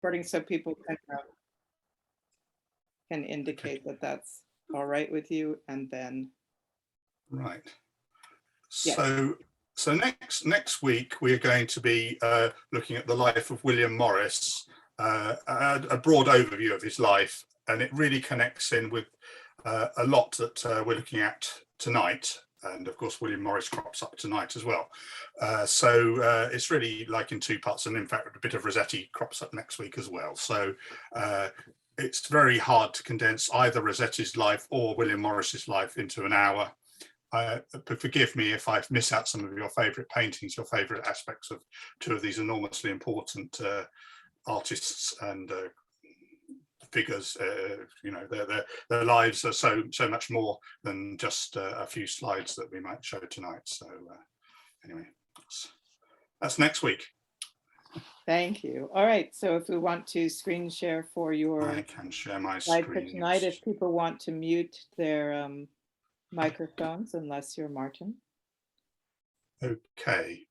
recording so people can indicate that that's all right with you, and then. Right. Yes. So next week we are going to be looking at the life of William Morris, a broad overview of his life, and it really connects in with a lot that we're looking at tonight. And of course, William Morris crops up tonight as well. So it's really like in two parts, and in fact, a bit of Rossetti crops up next week as well. So it's very hard to condense either Rossetti's life or William Morris's life into an hour. But forgive me if I miss out some of your favourite paintings, your favourite aspects of two of these enormously important artists and figures. You know, their lives are so much more than just a few slides that we might show tonight. So anyway, that's next week. Thank you. All right. So if we want to screen share for your, I can share my slide screen for tonight, if people want to mute their microphones, unless you're Martin. Okay.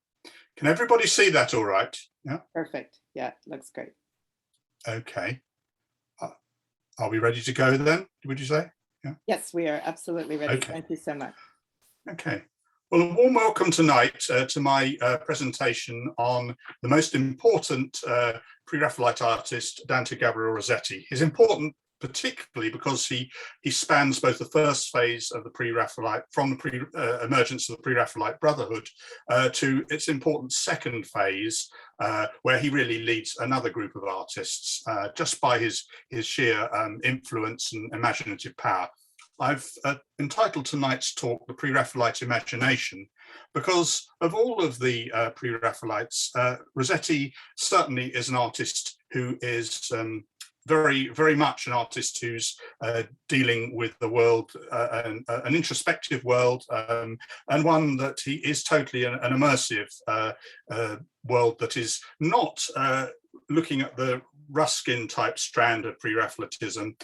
Can everybody see that all right? Yeah. Perfect. Yeah, looks great. Okay. Are we ready to go then, would you say? Yeah. Yes, we are absolutely ready. Okay. Thank you so much. Okay. Well, a warm welcome tonight to my presentation on the most important pre-Raphaelite artist, Dante Gabriel Rossetti. He's important particularly because he spans both the first phase of the pre-Raphaelite, from the emergence of the pre-Raphaelite Brotherhood to its important second phase, where he really leads another group of artists just by his sheer influence and imaginative power. I've entitled tonight's talk The Pre-Raphaelite Imagination, because of all of the pre-Raphaelites, Rossetti certainly is an artist who is very much an artist who's dealing with the world, an introspective world, and one that he is totally an immersive world that is not looking at the Ruskin type strand of pre-Raphaelitism,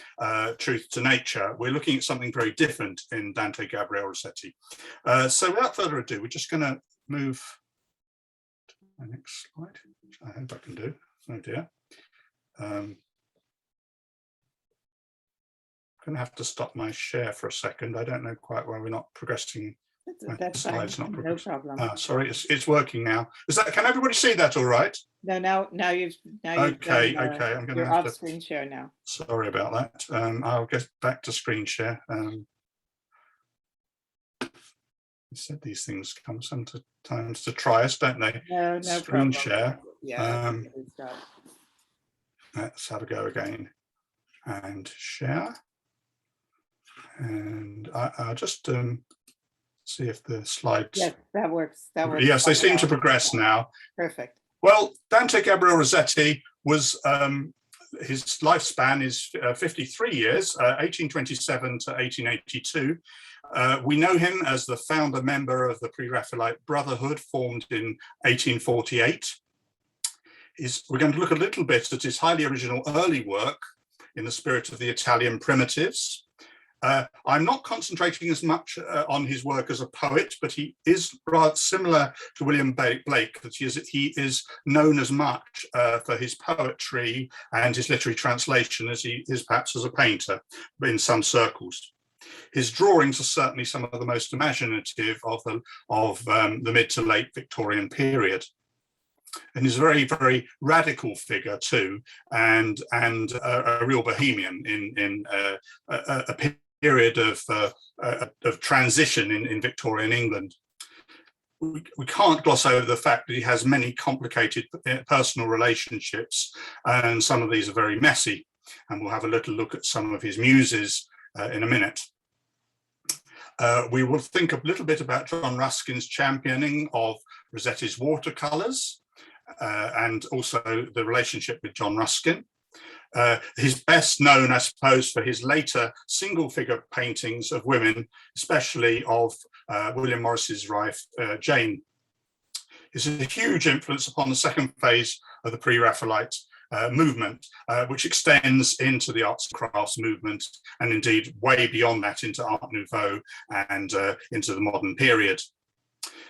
truth to nature. We're looking at something very different in Dante Gabriel Rossetti. So without further ado, we're just going to move to my next slide, which I hope I can do. Oh dear. Going to have to stop my share for a second. I don't know quite why we're not progressing. That's slides fine. Not no problem. Sorry, it's working now. Is that? Can everybody see that all right? No, now you've okay. done, okay, I'm going to you're have off to screen share now. Sorry about that. I'll get back to screen share. You said these things come sometimes to try us, don't they? No screen problem. Share. Yeah. Let's have a go again and share. And I'll just see if the slides. Yes, that works. That works. Yes, they seem to progress now. Perfect. Well, Dante Gabriel Rossetti was, his lifespan is 53 years, 1827 to 1882. We know him as the founder member of the Pre-Raphaelite Brotherhood, formed in 1848. We're going to look a little bit at his highly original early work in the spirit of the Italian primitives. I'm not concentrating as much on his work as a poet, but he is rather similar to William Blake, that he is known as much for his poetry and his literary translation as he is perhaps as a painter in some circles. His drawings are certainly some of the most imaginative of the mid to late Victorian period. And he's a very radical figure too, and a real bohemian in a period of transition in Victorian England. We can't gloss over the fact that he has many complicated personal relationships, and some of these are very messy. And we'll have a little look at some of his muses in a minute. We will think a little bit about John Ruskin's championing of Rossetti's watercolours, and also the relationship with John Ruskin. He's best known, I suppose, for his later single figure paintings of women, especially of William Morris's wife, Jane. He's a huge influence upon the second phase of the Pre-Raphaelite movement, which extends into the arts and crafts movement, and indeed way beyond that into Art Nouveau and into the modern period.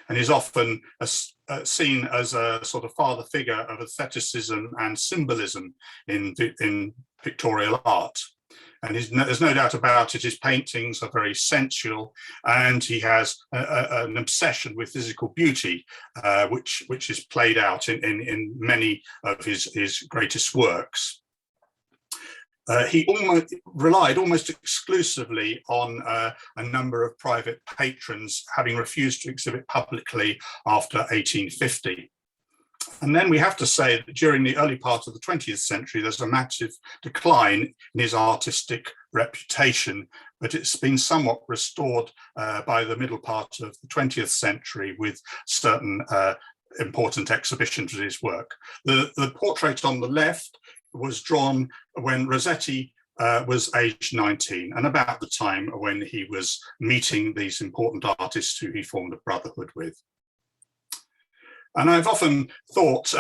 and is often seen as a sort of father figure of aestheticism and symbolism in pictorial art. And there's no doubt about it, his paintings are very sensual, and he has an obsession with physical beauty, which is played out in many of his greatest works. He relied almost exclusively on a number of private patrons, having refused to exhibit publicly after 1850. And then we have to say that during the early part of the 20th century, there's a massive decline in his artistic reputation, but it's been somewhat restored by the middle part of the 20th century with certain important exhibitions of his work. The portrait on the left was drawn when Rossetti was aged 19, and about the time when he was meeting these important artists who he formed a brotherhood with. And I've often thought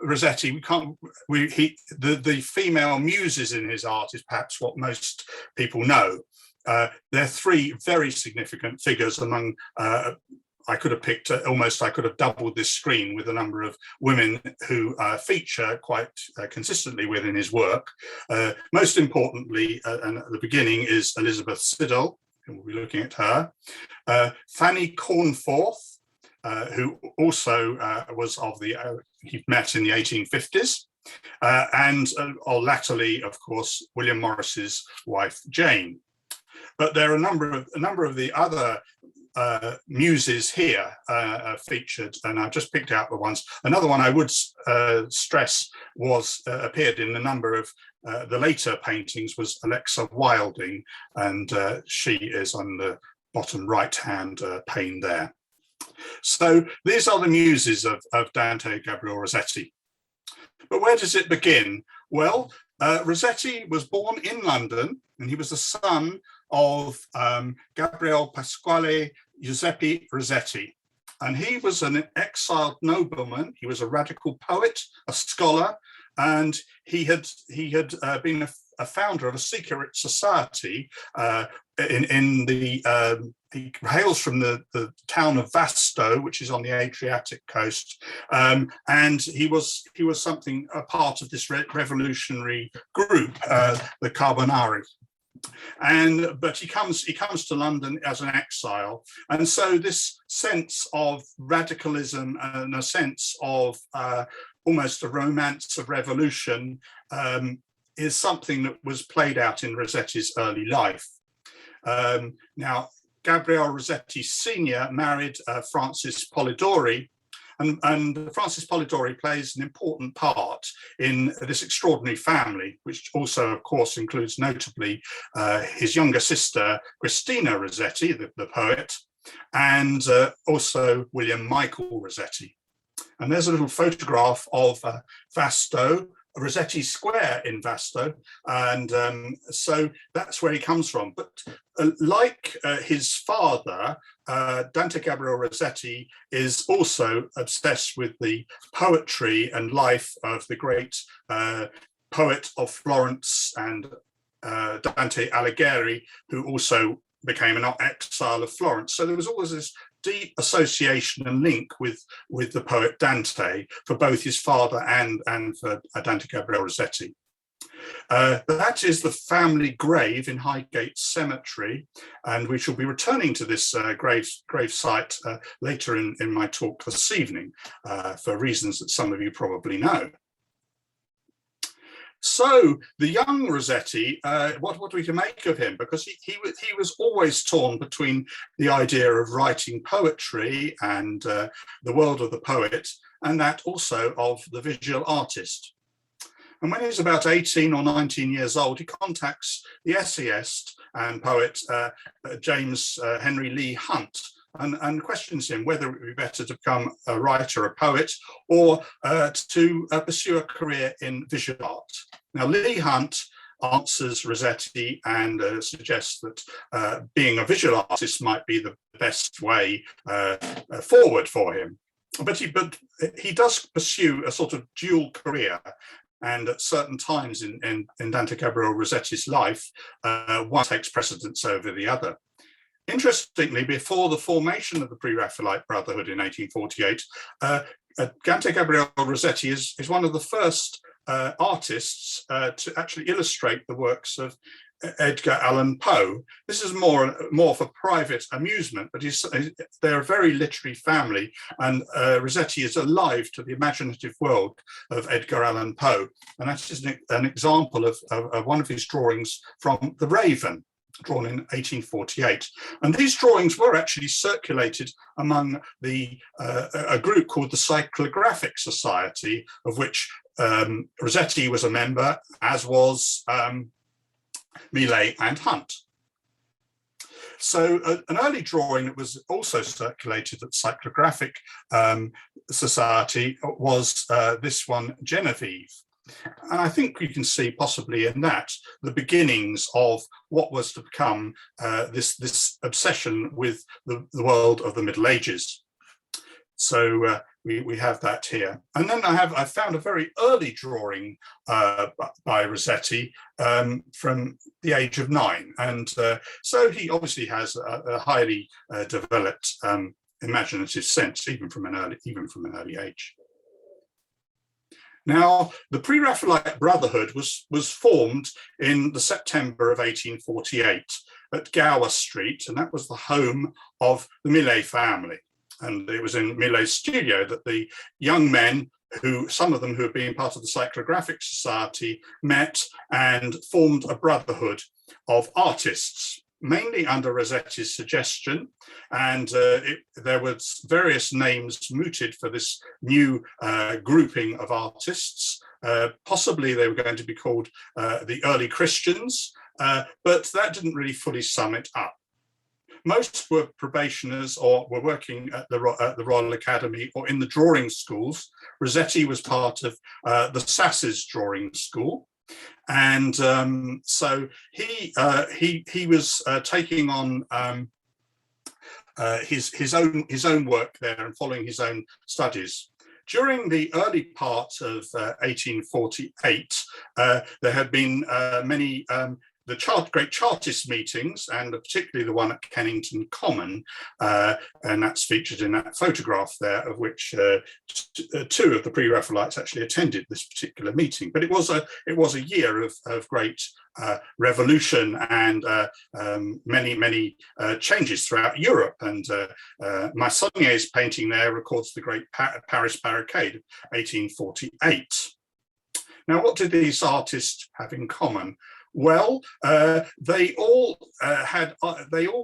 Rossetti, the female muses in his art is perhaps what most people know. They're three very significant figures among, I could have doubled this screen with a number of women who feature quite consistently within his work. Most importantly, and at the beginning, is Elizabeth Siddal, and we'll be looking at her. Fanny Cornforth, who also was of the, he met in the 1850s, and latterly, of course, William Morris's wife, Jane. But there are a number of the other muses here featured, and I've just picked out the ones. Another one I would stress was appeared in a number of the later paintings was Alexa Wilding, and she is on the bottom right-hand pane there. So these are the muses of Dante Gabriel Rossetti. But where does it begin? Well, Rossetti was born in London, and he was the son of Gabriel Pasquale Giuseppe Rossetti. And he was an exiled nobleman. He was a radical poet, a scholar, and he had been a founder of a secret society he hails from the town of Vasto, which is on the Adriatic coast, and he was a part of this revolutionary group, the Carbonari. But he comes to London as an exile, and so this sense of radicalism and a sense of almost a romance of revolution is something that was played out in Rossetti's early life. Now, Gabriel Rossetti Sr. married Francis Polidori, and Francis Polidori plays an important part in this extraordinary family, which also, of course, includes notably his younger sister, Christina Rossetti, the poet, and also William Michael Rossetti. And there's a little photograph of Vasto, Rossetti Square in Vasto, and so that's where he comes from. But like his father, Dante Gabriel Rossetti is also obsessed with the poetry and life of the great poet of Florence and Dante Alighieri, who also became an exile of Florence. So there was always this deep association and link with the poet Dante for both his father and for Dante Gabriel Rossetti. That is the family grave in Highgate Cemetery, and we shall be returning to this grave site later in my talk this evening for reasons that some of you probably know. So the young Rossetti, what do we can make of him? Because he was always torn between the idea of writing poetry and the world of the poet, and that also of the visual artist. And when he's about 18 or 19 years old, he contacts the essayist and poet James Henry Leigh Hunt, and questions him whether it would be better to become a writer, a poet, or to pursue a career in visual art. Now, Leigh Hunt answers Rossetti and suggests that being a visual artist might be the best way forward for him. But he does pursue a sort of dual career. And at certain times in Dante Gabriel Rossetti's life, one takes precedence over the other. Interestingly, before the formation of the Pre-Raphaelite Brotherhood in 1848, Dante Gabriel Rossetti is one of the first artists to actually illustrate the works of Edgar Allan Poe. This is more for private amusement, but they're a very literary family, and Rossetti is alive to the imaginative world of Edgar Allan Poe. And that is an example of one of his drawings from The Raven, drawn in 1848. And these drawings were actually circulated among a group called the Cyclographic Society, of which Rossetti was a member, as was Millet and Hunt. So an early drawing that was also circulated at Cyclographic Society was this one, Genevieve. And I think you can see possibly in that the beginnings of what was to become this obsession with the world of the Middle Ages. So we have that here. And then I found a very early drawing by Rossetti from the age of 9. And so he obviously has a highly developed imaginative sense, even from an early age. Now, the Pre-Raphaelite Brotherhood was formed in the September of 1848 at Gower Street, and that was the home of the Millet family. And it was in Millet's studio that the young men, some of them who had been part of the Cyclographic Society, met and formed a brotherhood of artists, mainly under Rossetti's suggestion. And there were various names mooted for this new grouping of artists. Possibly they were going to be called the Early Christians, but that didn't really fully sum it up. Most were probationers or were working at the Royal Academy or in the drawing schools. Rossetti was part of the Sasses drawing school. And so he was taking on his own work there and following his own studies. During the early part of 1848, there had been many great Chartist meetings, and particularly the one at Kennington Common, and that's featured in that photograph there, of which 2 of the Pre-Raphaelites actually attended this particular meeting. But it was a year of great revolution and many changes throughout Europe. And Meissonier's painting there records the Great Paris Barricade of 1848. Now, what did these artists have in common? Well, they all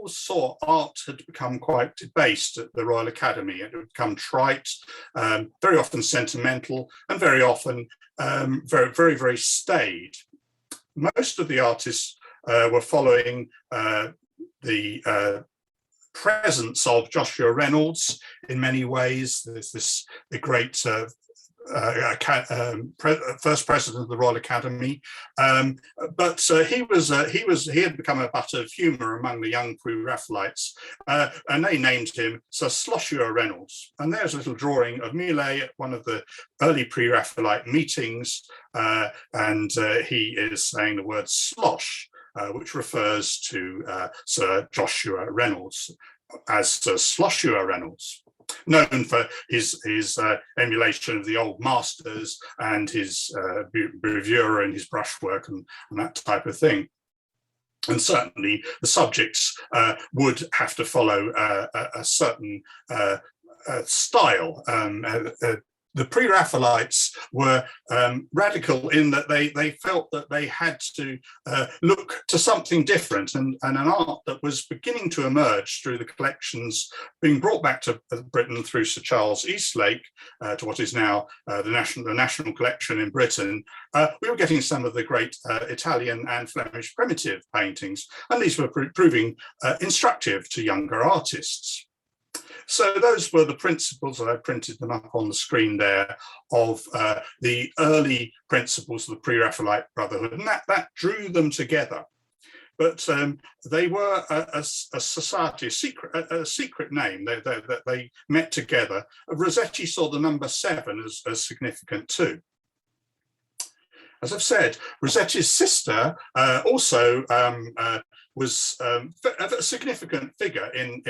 saw art had become quite debased at the Royal Academy. It had become trite, very often sentimental, and very often very staid. Most of the artists were following the presence of Joshua Reynolds in many ways. There's the great first president of the Royal Academy, but he had become a butt of humour among the young Pre-Raphaelites, and they named him Sir Sloshua Reynolds. And there's a little drawing of Millet at one of the early Pre-Raphaelite meetings, and he is saying the word slosh, which refers to Sir Joshua Reynolds as Sir Sloshua Reynolds, known for his emulation of the old masters and his bravura and his brushwork and that type of thing. And certainly the subjects would have to follow a certain style. The Pre-Raphaelites were radical in that they felt that they had to look to something different, and an art that was beginning to emerge through the collections being brought back to Britain through Sir Charles Eastlake to what is now the National Collection in Britain. We were getting some of the great Italian and Flemish primitive paintings, and these were proving instructive to younger artists. So those were the principles, and I printed them up on the screen there, of the early principles of the Pre-Raphaelite Brotherhood, and that drew them together. But they were a society, a secret name. They met together. Rossetti saw the number 7 as significant too. As I've said, Rossetti's sister also was a significant figure in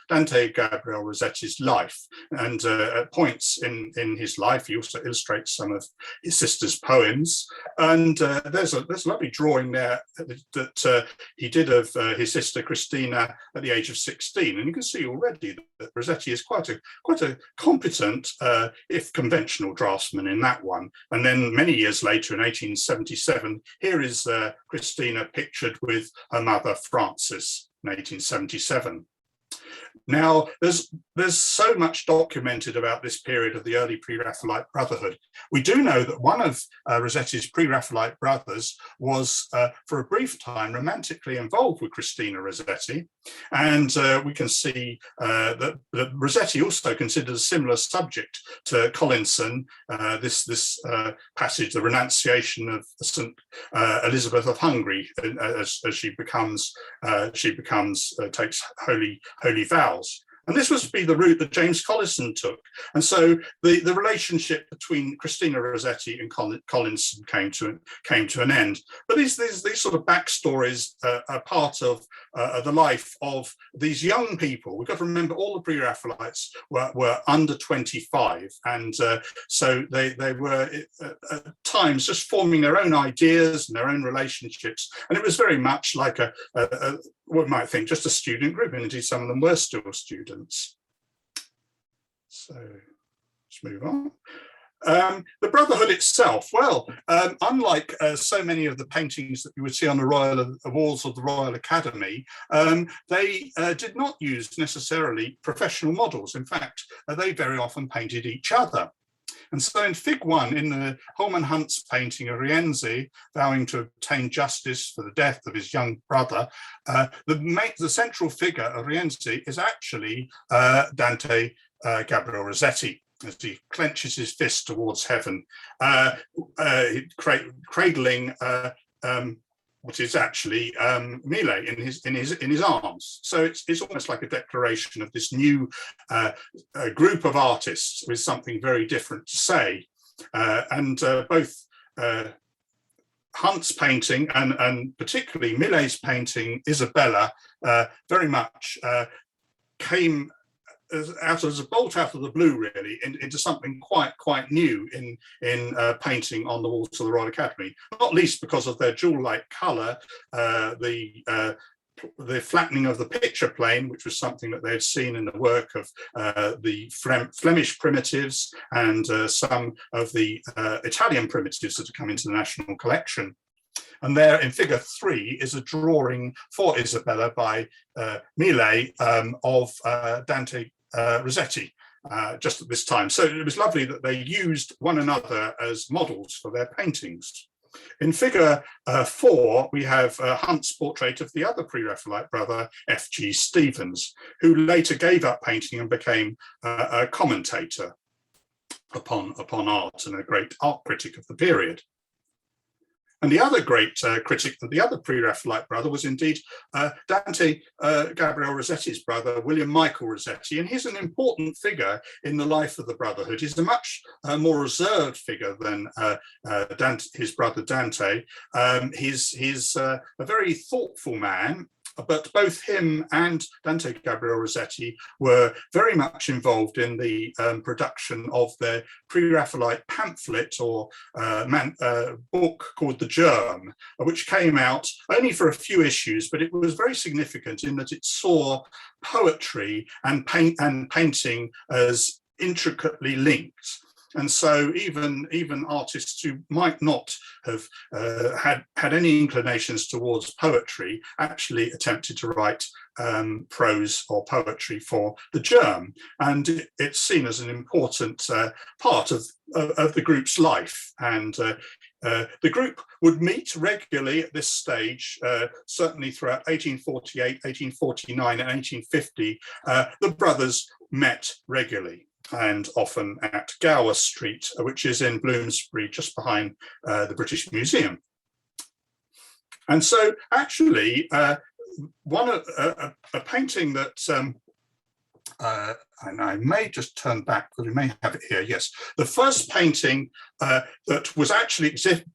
Dante Gabriel Rossetti's life. And at points in his life, he also illustrates some of his sister's poems. And there's a lovely drawing there that he did of his sister Christina at the age of 16. And you can see already that Rossetti is quite a competent, if conventional, draftsman in that one. And then many years later, in 1877, here is Christina pictured with her mother Frances in 1877. Now, there's so much documented about this period of the early pre-Raphaelite brotherhood. We do know that one of Rossetti's pre-Raphaelite brothers was, for a brief time, romantically involved with Christina Rossetti. And we can see that Rossetti also considered a similar subject to Collinson, this passage, the renunciation of St. Elizabeth of Hungary, as she takes holy vows. And this was to be the route that James Collinson took. And so the relationship between Christina Rossetti and Collinson came to an end. But these sort of backstories are part of the life of these young people. We've got to remember all the pre-Raphaelites were under 25. And so they were at times just forming their own ideas and their own relationships. And it was very much like what we might think just a student group, and indeed some of them were still students. So let's move on. The Brotherhood itself, well, unlike so many of the paintings that you would see on the walls of the Royal Academy, they did not use necessarily professional models. In fact, they very often painted each other. And so in Fig 1, in the Holman Hunt's painting of Rienzi, vowing to obtain justice for the death of his young brother, the central figure of Rienzi is actually Dante Gabriel Rossetti, as he clenches his fist towards heaven, cradling what is actually Millet in his arms. So it's almost like a declaration of this new group of artists with something very different to say. And both Hunt's painting and particularly Millet's painting, Isabella, very much came as a bolt out of the blue, really, into something quite new in painting on the walls of the Royal Academy. Not least because of their jewel-like colour, the flattening of the picture plane, which was something that they had seen in the work of the Flemish primitives and some of the Italian primitives that have come into the National Collection. And there in Figure 3 is a drawing for Isabella by Millet of Dante Rossetti just at this time. So it was lovely that they used one another as models for their paintings. In Figure 4, we have Hunt's portrait of the other pre-Raphaelite brother, F.G. Stevens, who later gave up painting and became a commentator upon art and a great art critic of the period. And the other great critic, the other pre-Raphaelite brother, was indeed Dante Gabriel Rossetti's brother, William Michael Rossetti. And he's an important figure in the life of the Brotherhood. He's a much more reserved figure than his brother Dante. He's a very thoughtful man. But both him and Dante Gabriel Rossetti were very much involved in the production of their pre-Raphaelite pamphlet or book called The Germ, which came out only for a few issues, but it was very significant in that it saw poetry and painting as intricately linked. And so even artists who might not have had any inclinations towards poetry actually attempted to write prose or poetry for The Germ. And it's seen as an important part of the group's life. And the group would meet regularly at this stage, certainly throughout 1848, 1849 and 1850. The brothers met regularly, and often at Gower Street, which is in Bloomsbury, just behind the British Museum. And so actually, a painting that, and I may just turn back, because we may have it here, yes. The first painting that was actually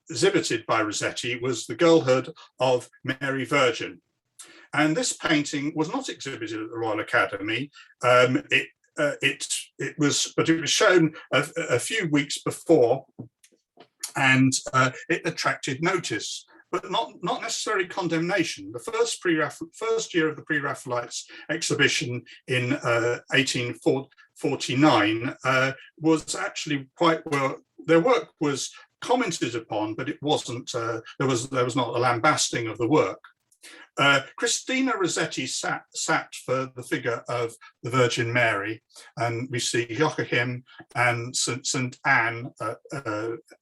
exhibited by Rossetti was The Girlhood of Mary Virgin. And this painting was not exhibited at the Royal Academy. It was shown a few weeks before, and it attracted notice, but not necessarily condemnation. The first year of the Pre-Raphaelites exhibition in 1849 was actually quite well. Their work was commented upon, but it wasn't. There was not a lambasting of the work. Christina Rossetti sat for the figure of the Virgin Mary, and we see Joachim and St. Anne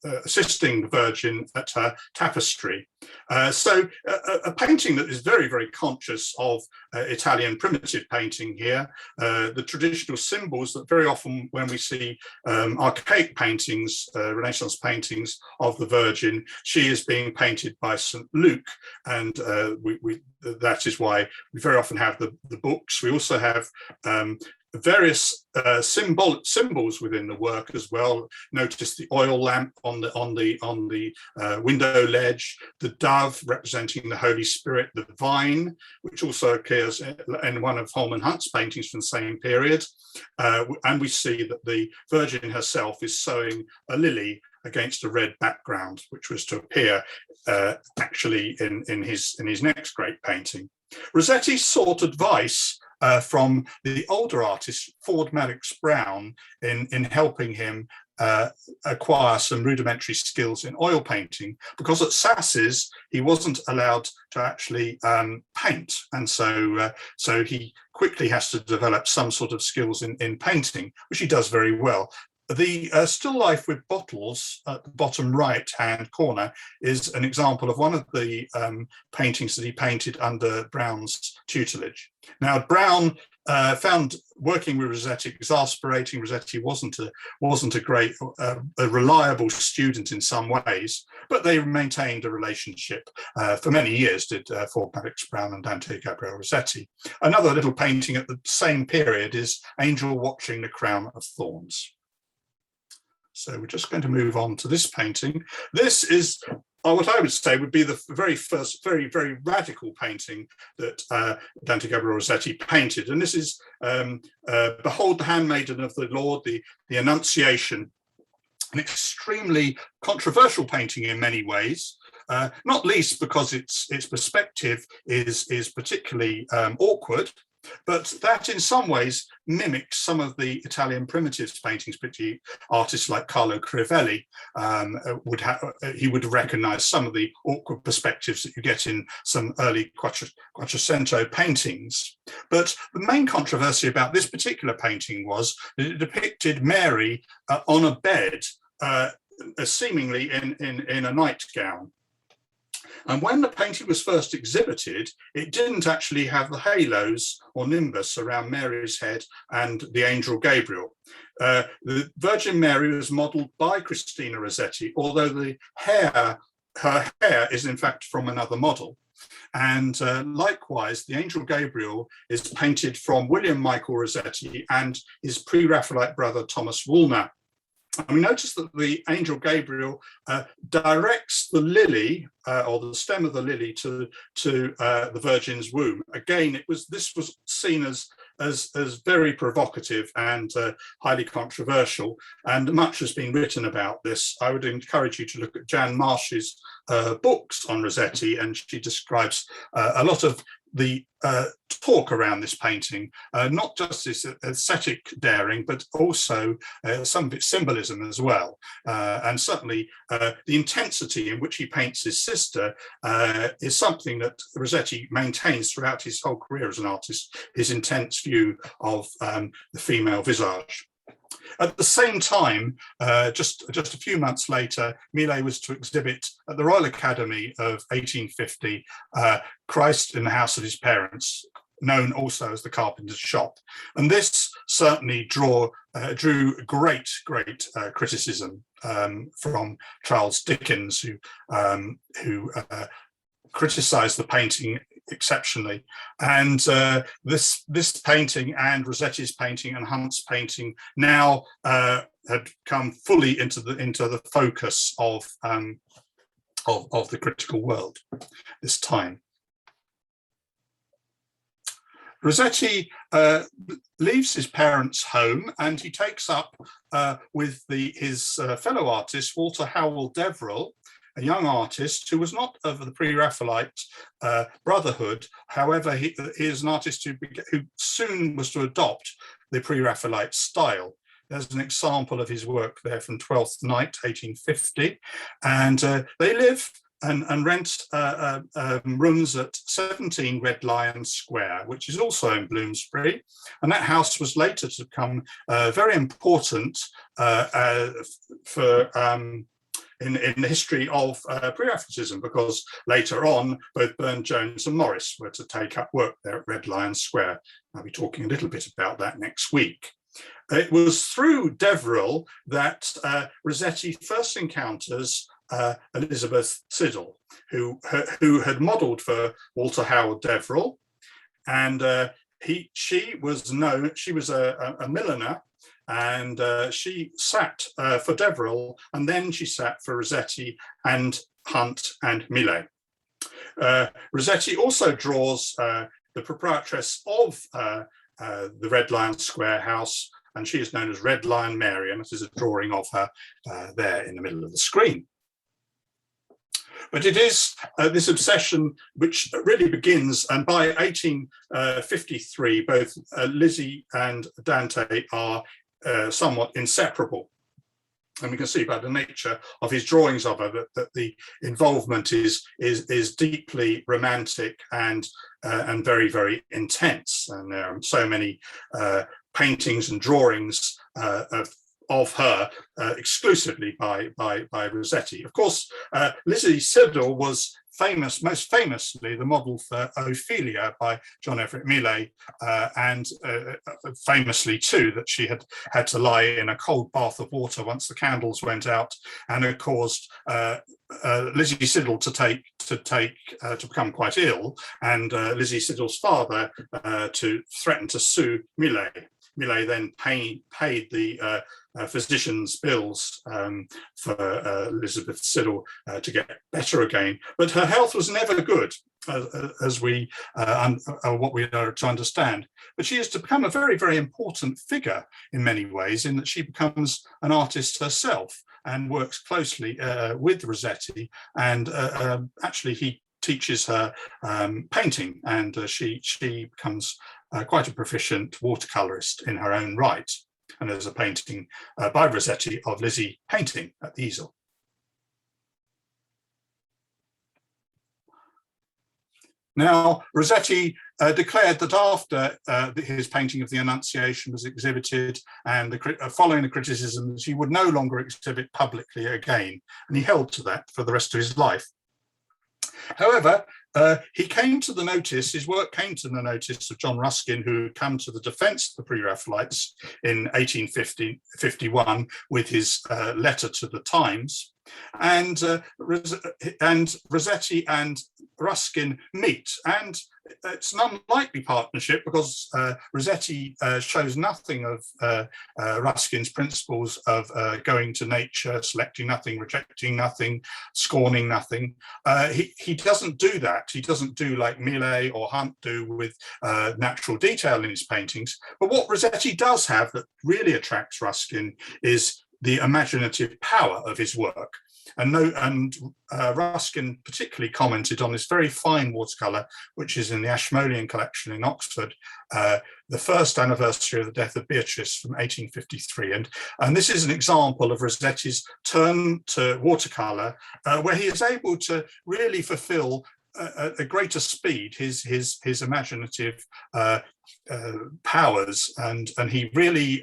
assisting the Virgin at her tapestry. So a painting that is very, very conscious of Italian primitive painting here. The traditional symbols that very often when we see archaic paintings, Renaissance paintings of the Virgin, she is being painted by St. Luke, and that is why we very often have the books. We also have various symbols within the work as well. Notice the oil lamp on the window ledge, the dove representing the Holy Spirit, the vine, which also occurs in one of Holman Hunt's paintings from the same period, and we see that the Virgin herself is sewing a lily against a red background, which was to appear actually in his next great painting. Rossetti sought advice from the older artist Ford Madox Brown in helping him acquire some rudimentary skills in oil painting, because at Sasses he wasn't allowed to actually paint, and so he quickly has to develop some sort of skills in painting, which he does very well. The still life with bottles at the bottom right hand corner is an example of one of the paintings that he painted under Brown's tutelage. Now, Brown found working with Rossetti exasperating. Rossetti wasn't a great, a reliable student in some ways, but they maintained a relationship for many years, did Ford Madox Brown and Dante Gabriel Rossetti. Another little painting at the same period is Angel Watching the Crown of Thorns. So we're just going to move on to this painting. This is what I would say would be the very first, very, very radical painting that Dante Gabriel Rossetti painted. And this is Behold the Handmaiden of the Lord, the Annunciation, an extremely controversial painting in many ways, not least because its perspective is particularly awkward, but that in some ways mimics some of the Italian primitives paintings, particularly artists like Carlo Crivelli. He would recognize some of the awkward perspectives that you get in some early Quattrocento paintings. But the main controversy about this particular painting was that it depicted Mary on a bed, seemingly in a nightgown. And when the painting was first exhibited, it didn't actually have the halos or nimbus around Mary's head and the angel Gabriel. The Virgin Mary was modelled by Christina Rossetti, although her hair is in fact from another model. And likewise, the angel Gabriel is painted from William Michael Rossetti and his pre-Raphaelite brother Thomas Woolner. And we notice that the angel Gabriel directs the lily or the stem of the lily to the Virgin's womb. Again, this was seen as very provocative and highly controversial, and much has been written about this. I would encourage you to look at Jan Marsh's books on Rossetti, and she describes a lot of the talk around this painting, not just this aesthetic daring, but also some of its symbolism as well. And certainly the intensity in which he paints his sister is something that Rossetti maintains throughout his whole career as an artist, his intense view of the female visage. At the same time, just a few months later, Millet was to exhibit at the Royal Academy of 1850, Christ in the House of His Parents, known also as the Carpenter's Shop. And this certainly drew great criticism from Charles Dickens, who criticised the painting exceptionally. And this painting and Rossetti's painting and Hunt's painting now had come fully into the focus of the critical world this time. Rossetti leaves his parents' home and he takes up with his fellow artist, Walter Howell Deverell, a young artist who was not of the Pre-Raphaelite Brotherhood. However, he is an artist who soon was to adopt the Pre-Raphaelite style. There's an example of his work there from Twelfth Night, 1850. And they live and rent rooms at 17 Red Lion Square, which is also in Bloomsbury. And that house was later to become very important for in the history of Pre-Raphaelitism, because later on, both Burne-Jones and Morris were to take up work there at Red Lion Square. I'll be talking a little bit about that next week. It was through Deverell that Rossetti first encounters Elizabeth Siddal, who had modelled for Walter Howard Deverell, and she was a milliner, and she sat for Deverell, and then she sat for Rossetti and Hunt and Millet. Rossetti also draws the proprietress of the Red Lion Square house, and she is known as Red Lion Mary, and this is a drawing of her there in the middle of the screen. But it is this obsession which really begins, and by 1853, both Lizzie and Dante are somewhat inseparable. And we can see by the nature of his drawings of her that the involvement is deeply romantic and very, very intense. And there are so many paintings and drawings of her exclusively by Rossetti. Of course, Lizzie Siddal was famous, most famously the model for Ophelia by John Everett Millais, and famously too that she had to lie in a cold bath of water once the candles went out, and it caused Lizzie Siddal to become quite ill, and Lizzie Siddal's father to threaten to sue Millais. Millais then paid the physician's bills for Elizabeth Siddal to get better again, but her health was never good, as we what we are to understand. But she is to become a very, very important figure in many ways, in that she becomes an artist herself and works closely with Rossetti, and actually he teaches her painting, and she becomes quite a proficient watercolorist in her own right. And there's a painting by Rossetti of Lizzie painting at the easel. Now, Rossetti declared that after his painting of the Annunciation was exhibited, and following the criticisms, he would no longer exhibit publicly again, and he held to that for the rest of his life. However, he came to the notice, his work came to the notice of John Ruskin, who had come to the defense of the Pre-Raphaelites in 1851 with his letter to the Times. And Rossetti and Ruskin meet, and it's an unlikely partnership because Rossetti shows nothing of Ruskin's principles of going to nature, selecting nothing, rejecting nothing, scorning nothing. He doesn't do that. He doesn't do like Millet or Hunt do with natural detail in his paintings. But what Rossetti does have that really attracts Ruskin is the imaginative power of his work. And Ruskin particularly commented on this very fine watercolour, which is in the Ashmolean collection in Oxford, the first anniversary of the death of Beatrice from 1853. And this is an example of Rossetti's turn to watercolour, where he is able to really fulfil at a greater speed his imaginative powers, and he really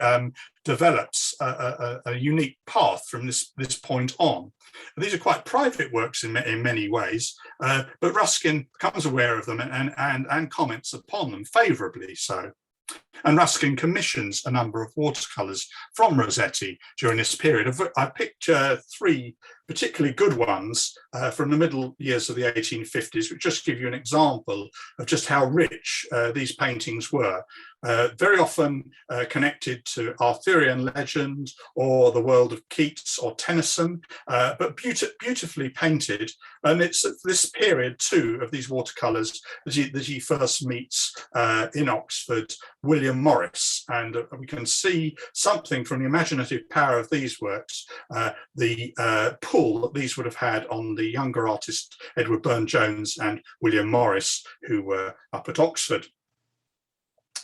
develops a unique path from this point on. These are quite private works in many ways, but Ruskin becomes aware of them and comments upon them favourably so. And Ruskin commissions a number of watercolours from Rossetti during this period. I picked three particularly good ones from the middle years of the 1850s, which just give you an example of just how rich these paintings were. Very often connected to Arthurian legend or the world of Keats or Tennyson, but beautifully painted. And it's at this period too of these watercolours that he first meets in Oxford William Morris, and we can see something from the imaginative power of these works, the pull that these would have had on the younger artist Edward Burne-Jones and William Morris, who were up at Oxford.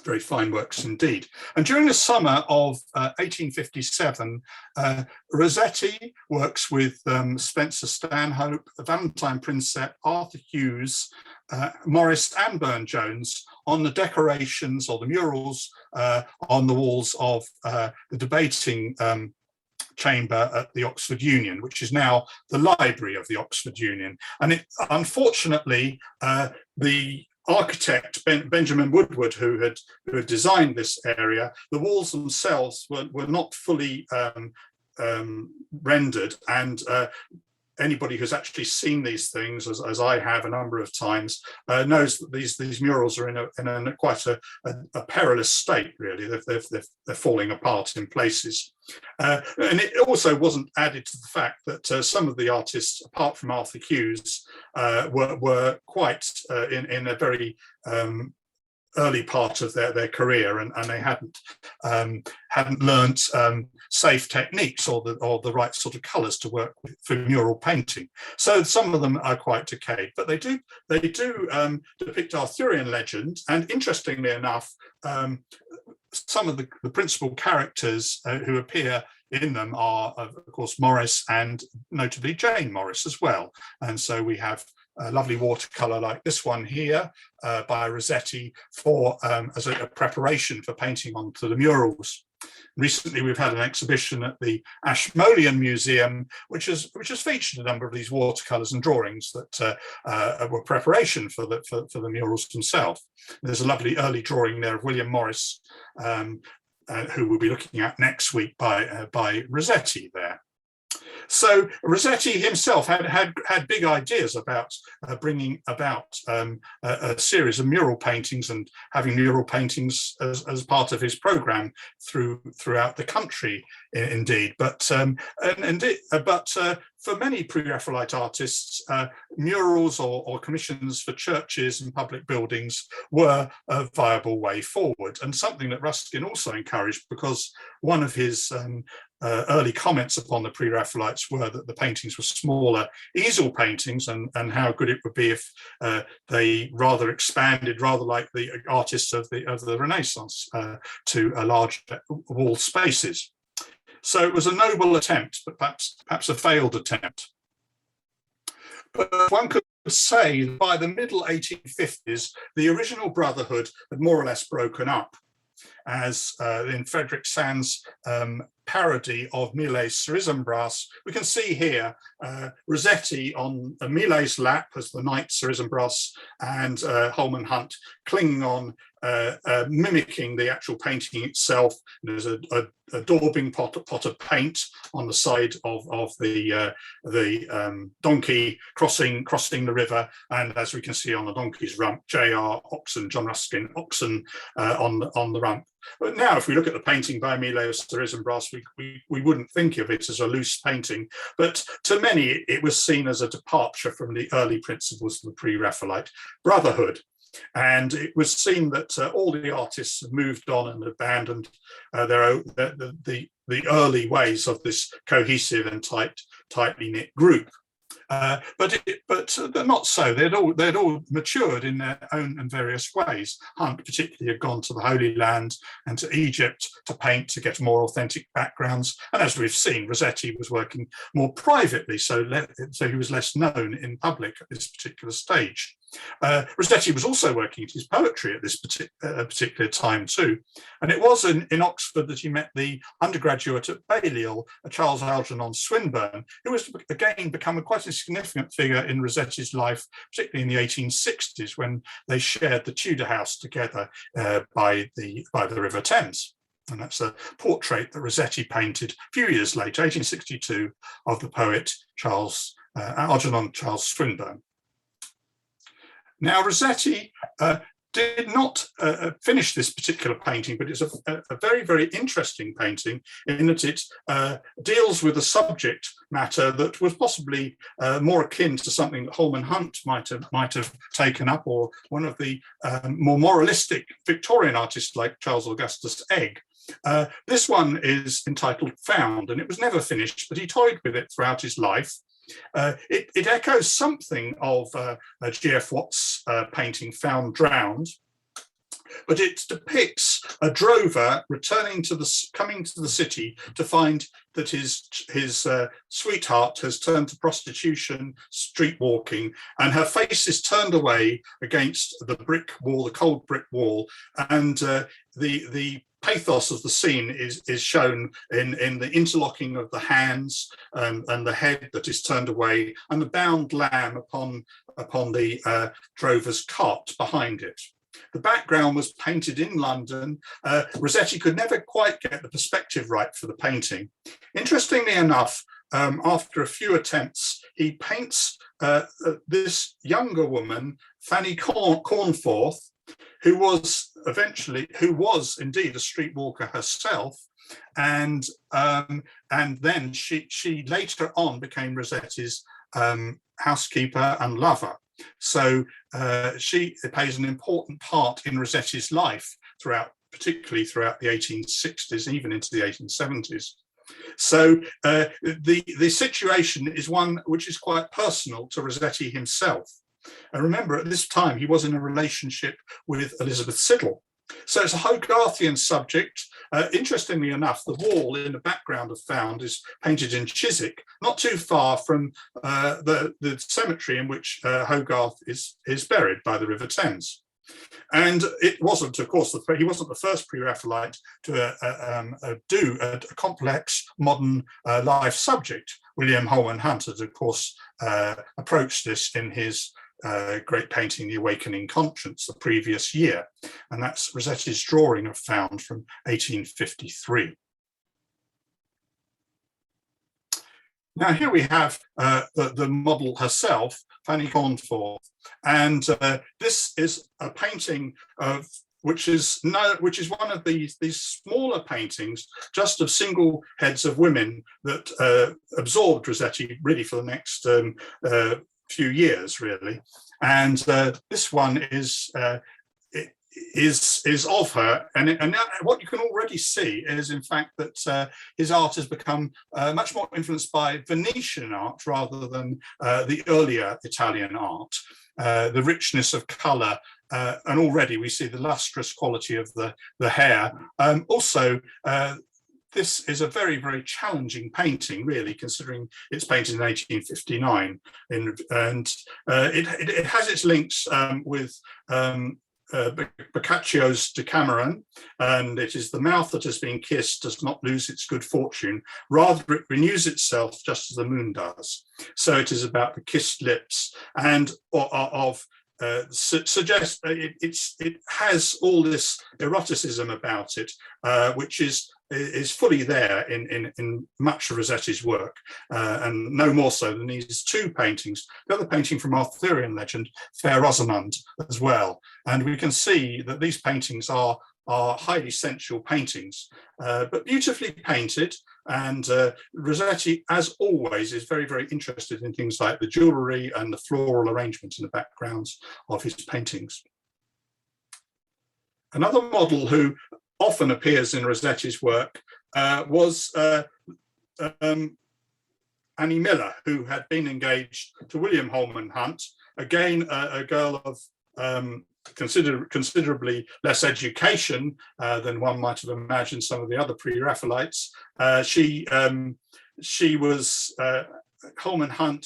Very fine works indeed. And during the summer of 1857, Rossetti works with Spencer Stanhope, Valentine Prinsep, Arthur Hughes, Morris and Burne-Jones on the decorations or the murals on the walls of the debating chamber at the Oxford Union, which is now the library of the Oxford Union. And unfortunately, the architect Benjamin Woodward, who had designed this area, the walls themselves were not fully rendered, and anybody who's actually seen these things, as I have a number of times, knows that these murals are in a quite a perilous state. Really, they're falling apart in places, and it also wasn't added to the fact that some of the artists, apart from Arthur Hughes, were quite in a very early part of their career, and they hadn't learnt safe techniques or the right sort of colours to work with for mural painting. So some of them are quite decayed, but they do depict Arthurian legend, and interestingly enough, some of the principal characters who appear in them are, of course, Morris and notably Jane Morris as well. And so we have a lovely watercolour like this one here by Rossetti as a preparation for painting onto the murals. Recently, we've had an exhibition at the Ashmolean Museum, which has featured a number of these watercolours and drawings that were preparation for the murals themselves. There's a lovely early drawing there of William Morris, who we'll be looking at next week by Rossetti there. So Rossetti himself had big ideas about bringing about a series of mural paintings and having mural paintings as part of his program throughout the country, indeed. But for many Pre-Raphaelite artists, murals or commissions for churches and public buildings were a viable way forward, and something that Ruskin also encouraged, because one of his early comments upon the Pre-Raphaelites were that the paintings were smaller easel paintings, and how good it would be if they rather expanded, rather like the artists of the Renaissance, to large wall spaces. So it was a noble attempt, but perhaps a failed attempt. But one could say that by the middle 1850s, the original brotherhood had more or less broken up, as in Frederick Sand's parody of Millet's Cerisembras, we can see here Rossetti on Millet's lap as the knight Cerisembras, and Holman Hunt clinging on, mimicking the actual painting itself. There's a daubing pot of paint on the side of the donkey crossing the river, and as we can see on the donkey's rump, J.R. Oxon, John Ruskin Oxon, on the rump. But now, if we look at the painting by Millet of Cerisembras, we wouldn't think of it as a loose painting, but to many it was seen as a departure from the early principles of the Pre-Raphaelite Brotherhood. And it was seen that all the artists had moved on and abandoned the early ways of this cohesive and tightly knit group. But not so. They'd all matured in their own and various ways. Hunt particularly had gone to the Holy Land and to Egypt to paint, to get more authentic backgrounds. And as we've seen, Rossetti was working more privately, so he was less known in public at this particular stage. Rossetti was also working at his poetry at this particular time too, and it was in Oxford that he met the undergraduate at Balliol, Charles Algernon Swinburne, who was again become quite a significant figure in Rossetti's life, particularly in the 1860s, when they shared the Tudor house together by the River Thames. And that's a portrait that Rossetti painted a few years later, 1862, of the poet Algernon Charles Swinburne. Now, Rossetti did not finish this particular painting, but it's a very, very interesting painting in that it deals with a subject matter that was possibly more akin to something that Holman Hunt might have taken up, or one of the more moralistic Victorian artists like Charles Augustus Egg. This one is entitled Found, and it was never finished, but he toyed with it throughout his life. It echoes something of G.F. Watts' painting Found Drowned, but it depicts a drover coming to the city to find that his sweetheart has turned to prostitution, street walking, and her face is turned away against the brick wall, the cold brick wall, and the pathos of the scene is shown in the interlocking of the hands and the head that is turned away, and the bound lamb upon the drover's cart behind it. The background was painted in London. Rossetti could never quite get the perspective right for the painting. Interestingly enough, after a few attempts, he paints this younger woman, Fanny Cornforth, who was indeed a streetwalker herself, and then she later on became Rossetti's housekeeper and lover. So she plays an important part in Rossetti's life particularly throughout the 1860s, even into the 1870s. So the situation is one which is quite personal to Rossetti himself. And remember, at this time, he was in a relationship with Elizabeth Siddal. So it's a Hogarthian subject. Interestingly enough, the wall in the background of Found is painted in Chiswick, not too far from the cemetery in which Hogarth is buried by the River Thames. And it wasn't, of course, he wasn't the first pre-Raphaelite to do a complex modern life subject. William Holman Hunt had, of course, approached this in his great painting, The Awakening Conscience, the previous year. And that's Rossetti's drawing of Found from 1853. Now here we have the model herself, Fanny Cornforth, and this is a painting of which is one of these smaller paintings, just of single heads of women that absorbed Rossetti really for the next few years, really. And this one is of her, and what you can already see is, in fact, that his art has become much more influenced by Venetian art rather than the earlier Italian art. The richness of colour, and already we see the lustrous quality of the hair. Also, this is a very, very challenging painting, really, considering it's painted in 1859, and it has its links with Boccaccio's Decameron, and it is the mouth that has been kissed does not lose its good fortune, rather it renews itself just as the moon does. So it is about the kissed lips, and suggests it has all this eroticism about it, which is fully there in much of Rossetti's work, and no more so than these two paintings. The other painting from Arthurian legend, Fair Rosamond, as well. And we can see that these paintings are highly sensual paintings, but beautifully painted. And Rossetti, as always, is very, very interested in things like the jewellery and the floral arrangement in the backgrounds of his paintings. Another model who often appears in Rossetti's work was Annie Miller, who had been engaged to William Holman Hunt, again a girl of considerably less education than one might have imagined some of the other pre-Raphaelites. She was Holman Hunt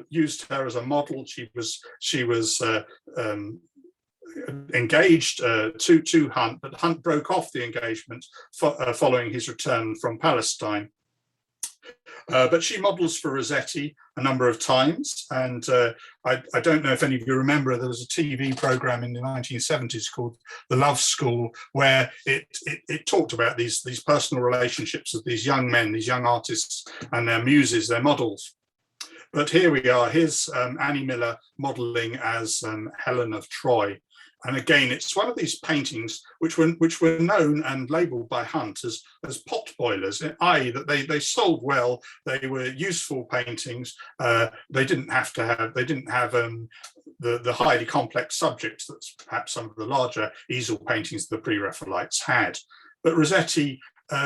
used her as a model. She was engaged to Hunt, but Hunt broke off the engagement following his return from Palestine. But she models for Rossetti a number of times. And I don't know if any of you remember, there was a TV program in the 1970s called The Love School, where it talked about these personal relationships of these young men, these young artists and their muses, their models. But here we are, here's Annie Miller modeling as Helen of Troy. And again, it's one of these paintings which were known and labelled by Hunt as pot boilers, i.e. that they sold well, they were useful paintings. They didn't have the highly complex subjects that perhaps some of the larger easel paintings of the Pre-Raphaelites had. But Rossetti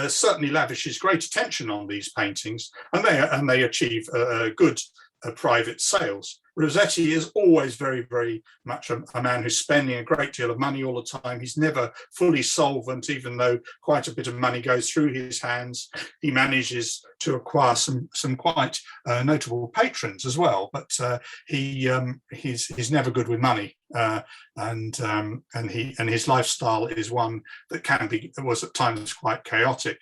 certainly lavishes great attention on these paintings, and they achieve good private sales. Rossetti is always very, very much a man who's spending a great deal of money all the time. He's never fully solvent, even though quite a bit of money goes through his hands. He manages to acquire some quite notable patrons as well, but he's never good with money, and his lifestyle is one that was at times quite chaotic.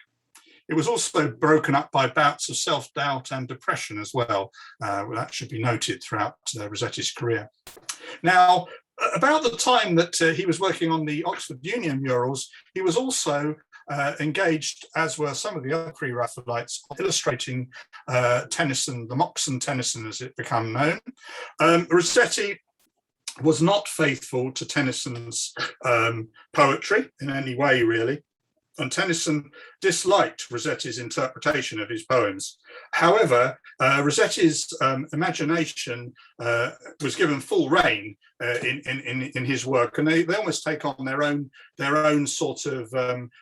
It was also broken up by bouts of self-doubt and depression as well. That should be noted throughout Rossetti's career. Now, about the time that he was working on the Oxford Union murals, he was also engaged, as were some of the other Pre-Raphaelites, illustrating Tennyson, the Moxon Tennyson as it became known. Rossetti was not faithful to Tennyson's poetry in any way, really. And Tennyson disliked Rossetti's interpretation of his poems. However, Rossetti's imagination was given full rein in his work, and they almost take on their own sort of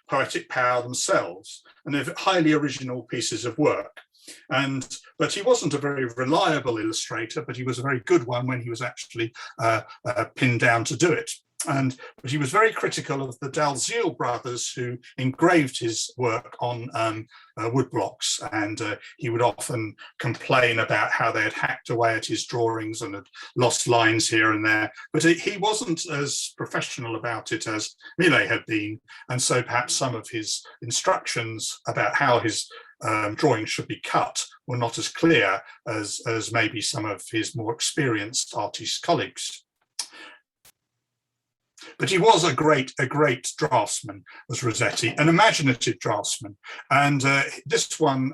poetic power themselves, and they're highly original pieces of work. But he wasn't a very reliable illustrator, but he was a very good one when he was actually pinned down to do it. But he was very critical of the Dalziel brothers who engraved his work on wood blocks, and he would often complain about how they had hacked away at his drawings and had lost lines here and there. But he wasn't as professional about it as Millet had been, and so perhaps some of his instructions about how his drawings should be cut were not as clear as maybe some of his more experienced artist colleagues. But he was a great draftsman, was Rossetti, an imaginative draftsman. And this one,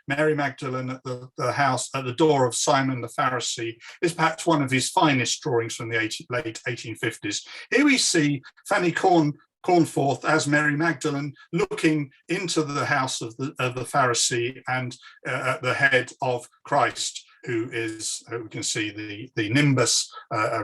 Mary Magdalene at the house, at the door of Simon the Pharisee, is perhaps one of his finest drawings from the late 1850s. Here we see Fanny Cornforth as Mary Magdalene looking into the house of the Pharisee and at the head of Christ, who we can see the nimbus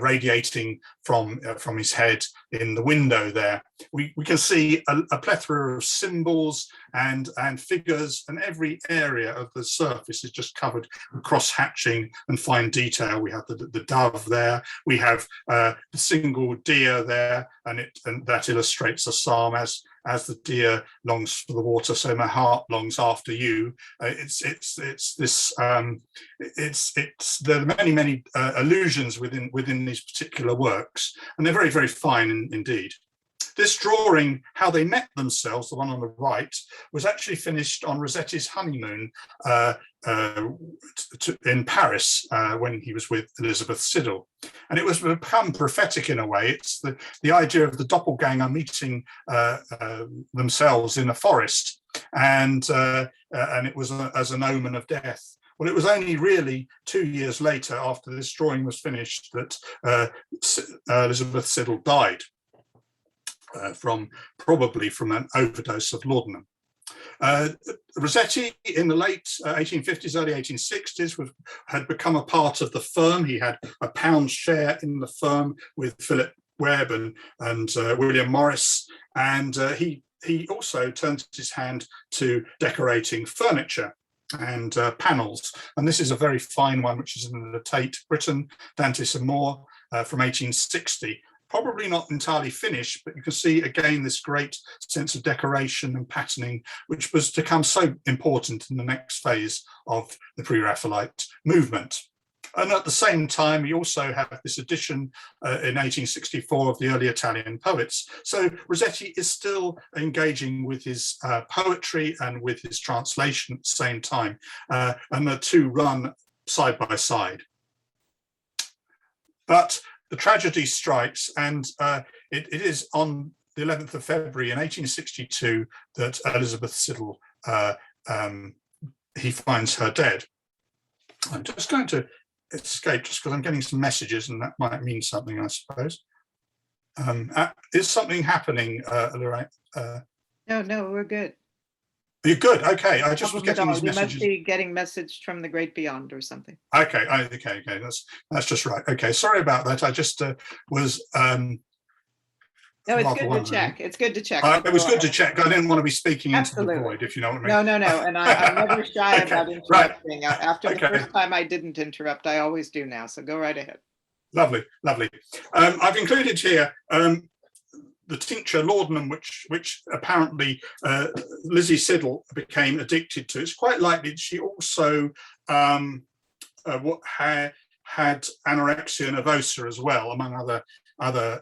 radiating from his head in the window there. We can see a plethora of symbols and figures, and every area of the surface is just covered with cross-hatching and fine detail. We have the dove there, we have the single deer there, and that illustrates a psalm as the deer longs for the water, so my heart longs after you. There are many allusions within these particular works, and they're very, very fine indeed. This drawing, How They Met Themselves, the one on the right, was actually finished on Rossetti's honeymoon in Paris when he was with Elizabeth Siddal. And it was become prophetic in a way. It's the idea of the doppelganger meeting themselves in a forest, and it was as an omen of death. Well, it was only really 2 years later, after this drawing was finished, that Elizabeth Siddal died. Probably from an overdose of laudanum. Rossetti in the late 1850s, early 1860s had become a part of the firm. He had a pound share in the firm with Philip Webb and William Morris, and he also turned his hand to decorating furniture and panels. And this is a very fine one, which is in the Tate Britain, Dante some more from 1860. Probably not entirely finished, but you can see again this great sense of decoration and patterning, which was to become so important in the next phase of the Pre-Raphaelite movement. And at the same time, we also have this edition in 1864 of the early Italian poets. So Rossetti is still engaging with his poetry and with his translation at the same time, and the two run side by side. But the tragedy strikes, and it is on the 11th of February in 1862 that Elizabeth Siddal, he finds her dead. I'm just going to escape just because I'm getting some messages, and that might mean something, I suppose. Is something happening, Lorraine? No, we're good. You're good. Okay, I just was getting these You must messages. be getting message from the great beyond or something. Okay, okay, that's just right. Okay, sorry about that. I just was. No, it's good to check. It's good to check. It was good to check. I didn't want to be speaking Absolutely. into the void, if you know what I mean. No. And I'm never shy Okay, about interrupting. right. After the Okay. first time I didn't interrupt, I always do now. So go right ahead. Lovely, lovely. I've included here the tincture laudanum, which apparently Lizzie Siddal became addicted to. It's quite likely that she also had anorexia nervosa as well, among other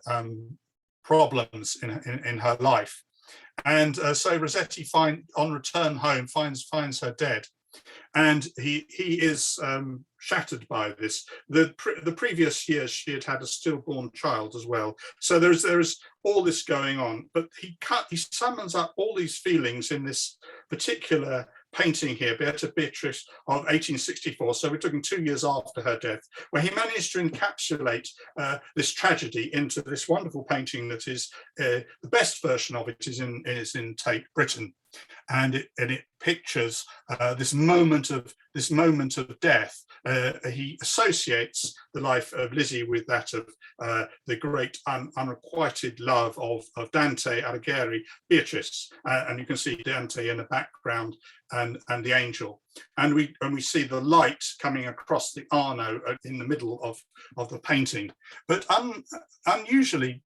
problems in her life. And so Rossetti on return home finds her dead, and he is shattered by this. The previous year she had a stillborn child as well. So there is all this going on, but he summons up all these feelings in this particular painting here, Beatrice of 1864. So we're talking 2 years after her death, where he managed to encapsulate this tragedy into this wonderful painting that is the best version of it is in Tate Britain, and it pictures this moment of death. He associates the life of Lizzie with that of the great unrequited love of Dante Alighieri, Beatrice, and you can see Dante in the background and the angel, and we see the light coming across the Arno in the middle of the painting. But unusually,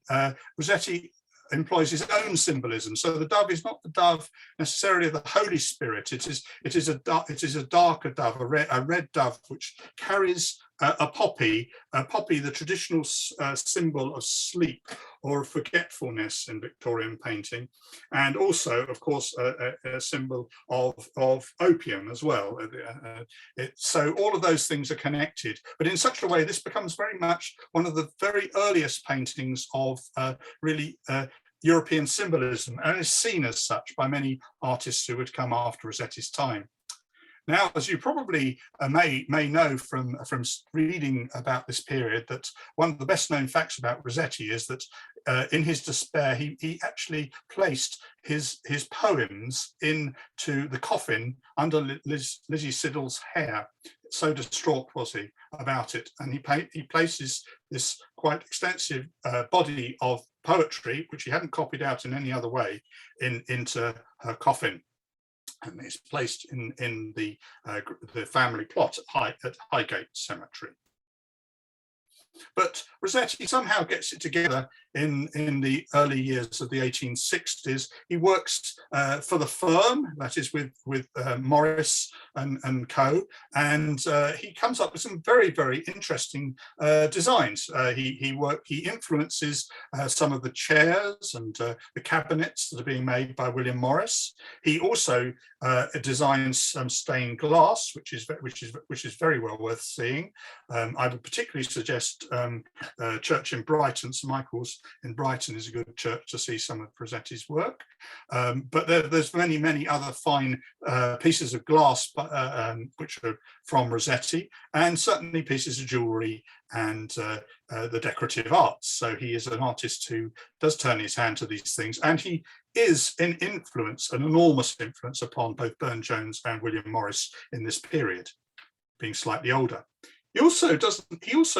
Rossetti employs his own symbolism. So the dove is not the dove necessarily of the Holy Spirit. It is a darker dove, a red dove, which carries a poppy, the traditional symbol of sleep or forgetfulness in Victorian painting, and also, of course, a symbol of opium as well. So all of those things are connected, but in such a way this becomes very much one of the very earliest paintings of really European symbolism, and is seen as such by many artists who would come after Rossetti's time. Now, as you probably may know from reading about this period, that one of the best known facts about Rossetti is that in his despair, he actually placed his poems into the coffin under Lizzie Siddal's hair. So distraught was he about it, and he places this quite extensive body of poetry, which he hadn't copied out in any other way, into her coffin. And it's placed in the family plot at Highgate Cemetery. But Rossetti somehow gets it together in the early years of the 1860s. He works for the firm, that is with Morris and co, and he comes up with some very, very interesting designs. He influences some of the chairs and the cabinets that are being made by William Morris. He also designs some stained glass, which is very well worth seeing. I would particularly suggest church in Brighton, St Michael's in Brighton is a good church to see some of Rossetti's work. But there's many other fine pieces of glass which are from Rossetti, and certainly pieces of jewellery and the decorative arts. So he is an artist who does turn his hand to these things, and he is an enormous influence upon both Burne-Jones and William Morris in this period, being slightly older. He also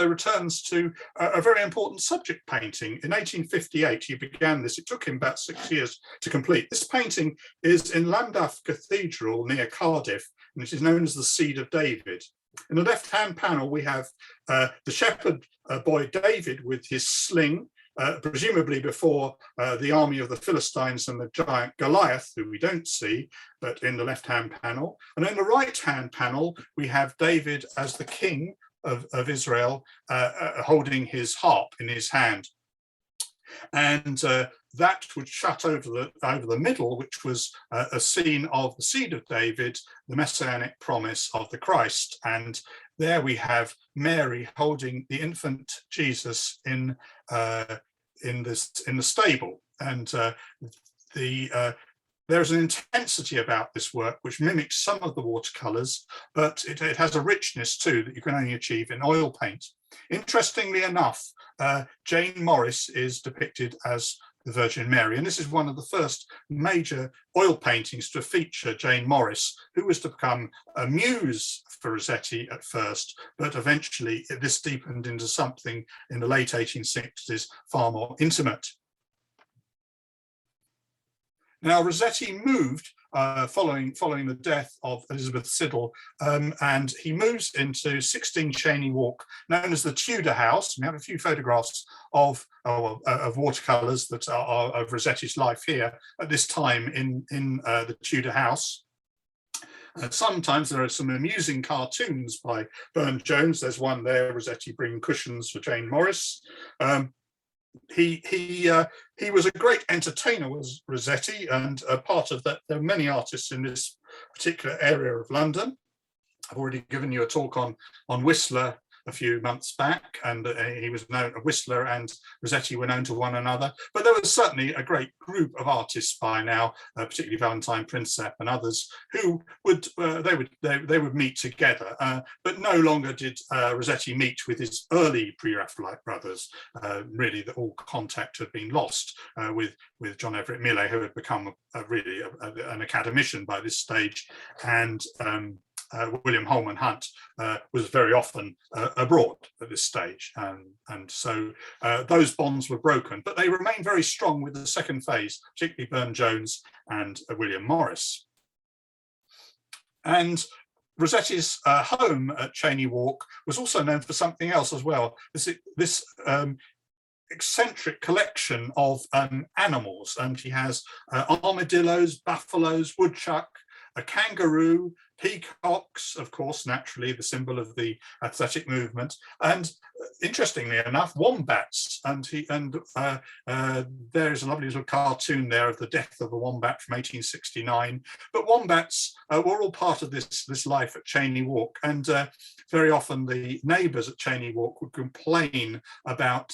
returns to a very important subject painting. In 1858, he began this. It took him about 6 years to complete. This painting is in Llandaff Cathedral near Cardiff, and it is known as the Seed of David. In the left-hand panel, we have the shepherd boy David with his sling, presumably before the army of the Philistines and the giant Goliath, who we don't see, but in the left-hand panel. And in the right-hand panel, we have David as the king of Israel, holding his harp in his hand. And that would shut over the middle, which was a scene of the seed of David, the messianic promise of the Christ. And there we have Mary holding the infant Jesus in the stable. And there's an intensity about this work which mimics some of the watercolors, but it has a richness too that you can only achieve in oil paint. Interestingly enough, Jane Morris is depicted as the Virgin Mary, and this is one of the first major oil paintings to feature Jane Morris, who was to become a muse for Rossetti at first, but eventually this deepened into something in the late 1860s far more intimate. Now, Rossetti moved following the death of Elizabeth Siddal, and he moves into 16 Cheyne Walk, known as the Tudor House. We have a few photographs of watercolors that are of Rossetti's life here at this time in the Tudor House. Sometimes there are some amusing cartoons by Burne-Jones. There's one there, Rossetti bringing cushions for Jane Morris. He was a great entertainer, was Rossetti, and a part of that. There are many artists in this particular area of London. I've already given you a talk on Whistler a few months back, and he was known, Whistler and Rossetti were known to one another. But there was certainly a great group of artists by now, particularly Valentine Prinsep and others, who would they would meet together. But no longer did Rossetti meet with his early pre-Raphaelite brothers. Really, all contact had been lost with John Everett Millais, who had become really an academician by this stage, and William Holman Hunt was very often abroad at this stage, and so those bonds were broken, but they remained very strong with the second phase, particularly Burne-Jones and William Morris. And Rossetti's home at Cheyne Walk was also known for something else as well. This eccentric collection of animals, and he has armadillos, buffaloes, woodchuck, a kangaroo, peacocks, of course, naturally the symbol of the athletic movement, and interestingly enough, wombats. And there is a lovely little cartoon there of the death of a wombat from 1869. But wombats were all part of this life at Cheyne Walk, and very often the neighbours at Cheyne Walk would complain about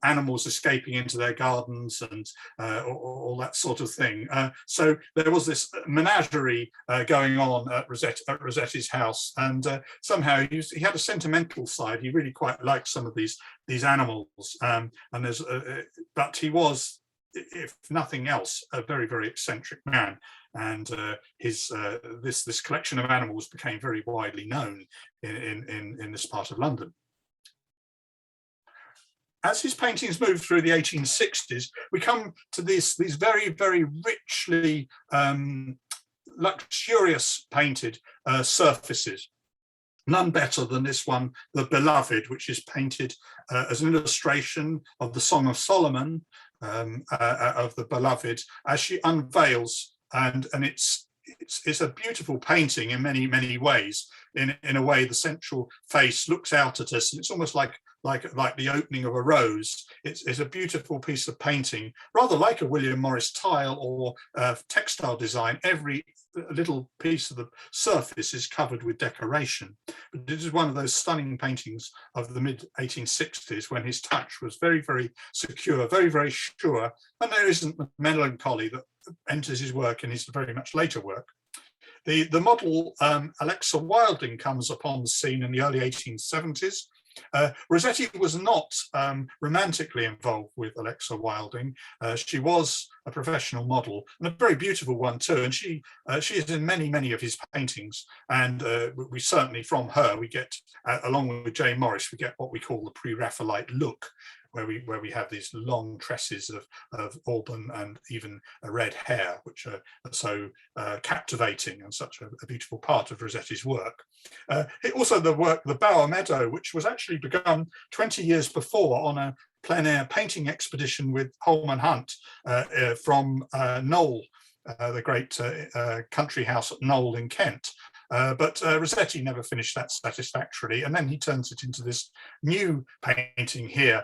animals escaping into their gardens and all that sort of thing. So there was this menagerie going on at Rossetti's house, and somehow he had a sentimental side. He really quite liked some of these animals, and but he was, if nothing else, a very, very eccentric man, and this collection of animals became very widely known in this part of London. As his paintings move through the 1860s, we come to these very, very richly luxurious painted surfaces. None better than this one, The Beloved, which is painted as an illustration of the Song of Solomon, of the Beloved, as she unveils, and it's a beautiful painting in many, many ways. In a way, the central face looks out at us, and it's almost like the opening of a rose. It's a beautiful piece of painting, rather like a William Morris tile or textile design. Every little piece of the surface is covered with decoration. But it is one of those stunning paintings of the mid-1860s when his touch was very, very secure, very, very sure, and there isn't the melancholy that enters his work in his very much later work. The model Alexa Wilding comes upon the scene in the early 1870s. Rossetti was not romantically involved with Alexa Wilding. She was a professional model, and a very beautiful one too, and she is in many, many of his paintings, and we certainly, from her, we get, along with Jane Morris, we get what we call the pre-Raphaelite look, where we have these long tresses of auburn and even a red hair, which are so captivating and such a beautiful part of Rossetti's work. Also the work, The Bower Meadow, which was actually begun 20 years before on a plein air painting expedition with Holman Hunt from Knowle, the great country house at Knowle in Kent. but Rossetti never finished that satisfactorily, and then he turns it into this new painting here.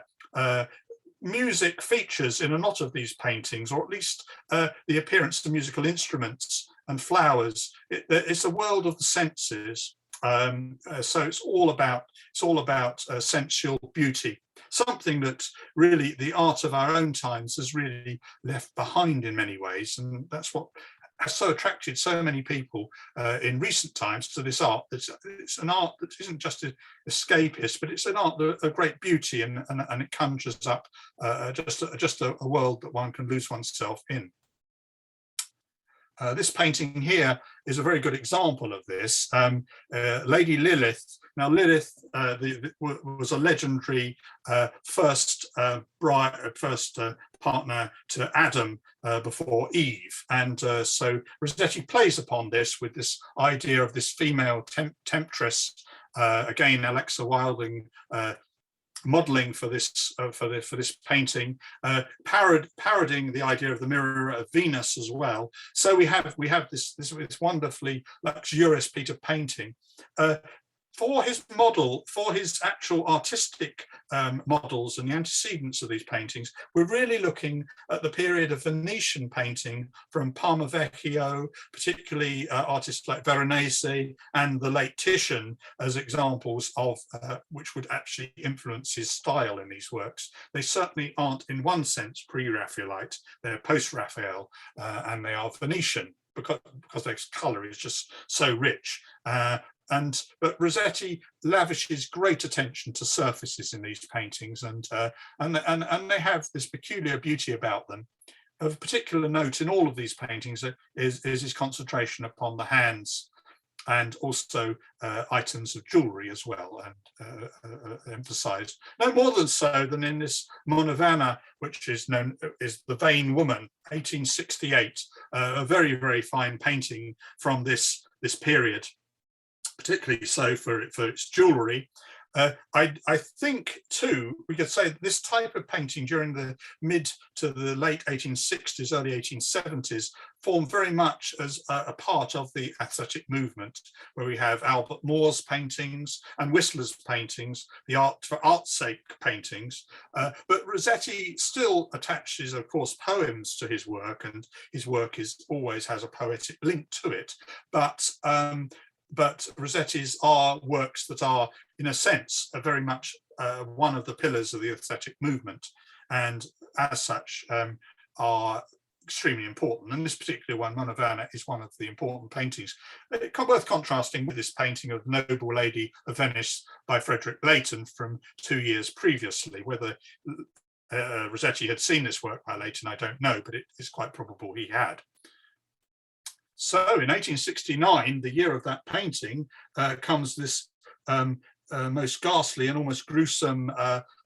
Music features in a lot of these paintings, or at least the appearance of musical instruments and flowers. It's a world of the senses. So it's all about sensual beauty, something that really the art of our own times has really left behind in many ways, and that's what has so attracted so many people in recent times to this art. It's an art that isn't just escapist, but it's an art of great beauty, and it conjures up just a world that one can lose oneself in. This painting here is a very good example of this. Lady Lilith. Now, Lilith was a legendary first partner to Adam before Eve, and so Rossetti plays upon this with this idea of this female temptress. Again, Alexa Wilding modeling for this painting, parodying the idea of the mirror of Venus as well. So we have this wonderfully luxurious piece of painting. For his actual artistic models and the antecedents of these paintings, we're really looking at the period of Venetian painting from Parma Vecchio, particularly artists like Veronese and the late Titian as examples of which would actually influence his style in these works. They certainly aren't in one sense pre-Raphaelite, they're post-Raphael, and they are Venetian because their colour is just so rich. But Rossetti lavishes great attention to surfaces in these paintings, and they have this peculiar beauty about them. Of particular note in all of these paintings is his concentration upon the hands, and also items of jewellery as well, and emphasised no more than so than in this Monovana, which is known as The Vain Woman, 1868, a very, very fine painting from this period, particularly so for its jewellery. I think too, we could say this type of painting during the mid to the late 1860s, early 1870s, formed very much as a part of the aesthetic movement, where we have Albert Moore's paintings and Whistler's paintings, the art for art's sake paintings. But Rossetti still attaches, of course, poems to his work, and his work always has a poetic link to it. But Rossetti's are works that are, in a sense, very much one of the pillars of the aesthetic movement, and as such are extremely important. And this particular one, Monovana, is one of the important paintings. Worth contrasting with this painting of Noble Lady of Venice by Frederick Leighton from 2 years previously. Whether Rossetti had seen this work by Leighton, I don't know, but it is quite probable he had. So in 1869, the year of that painting, comes this most ghastly and almost gruesome,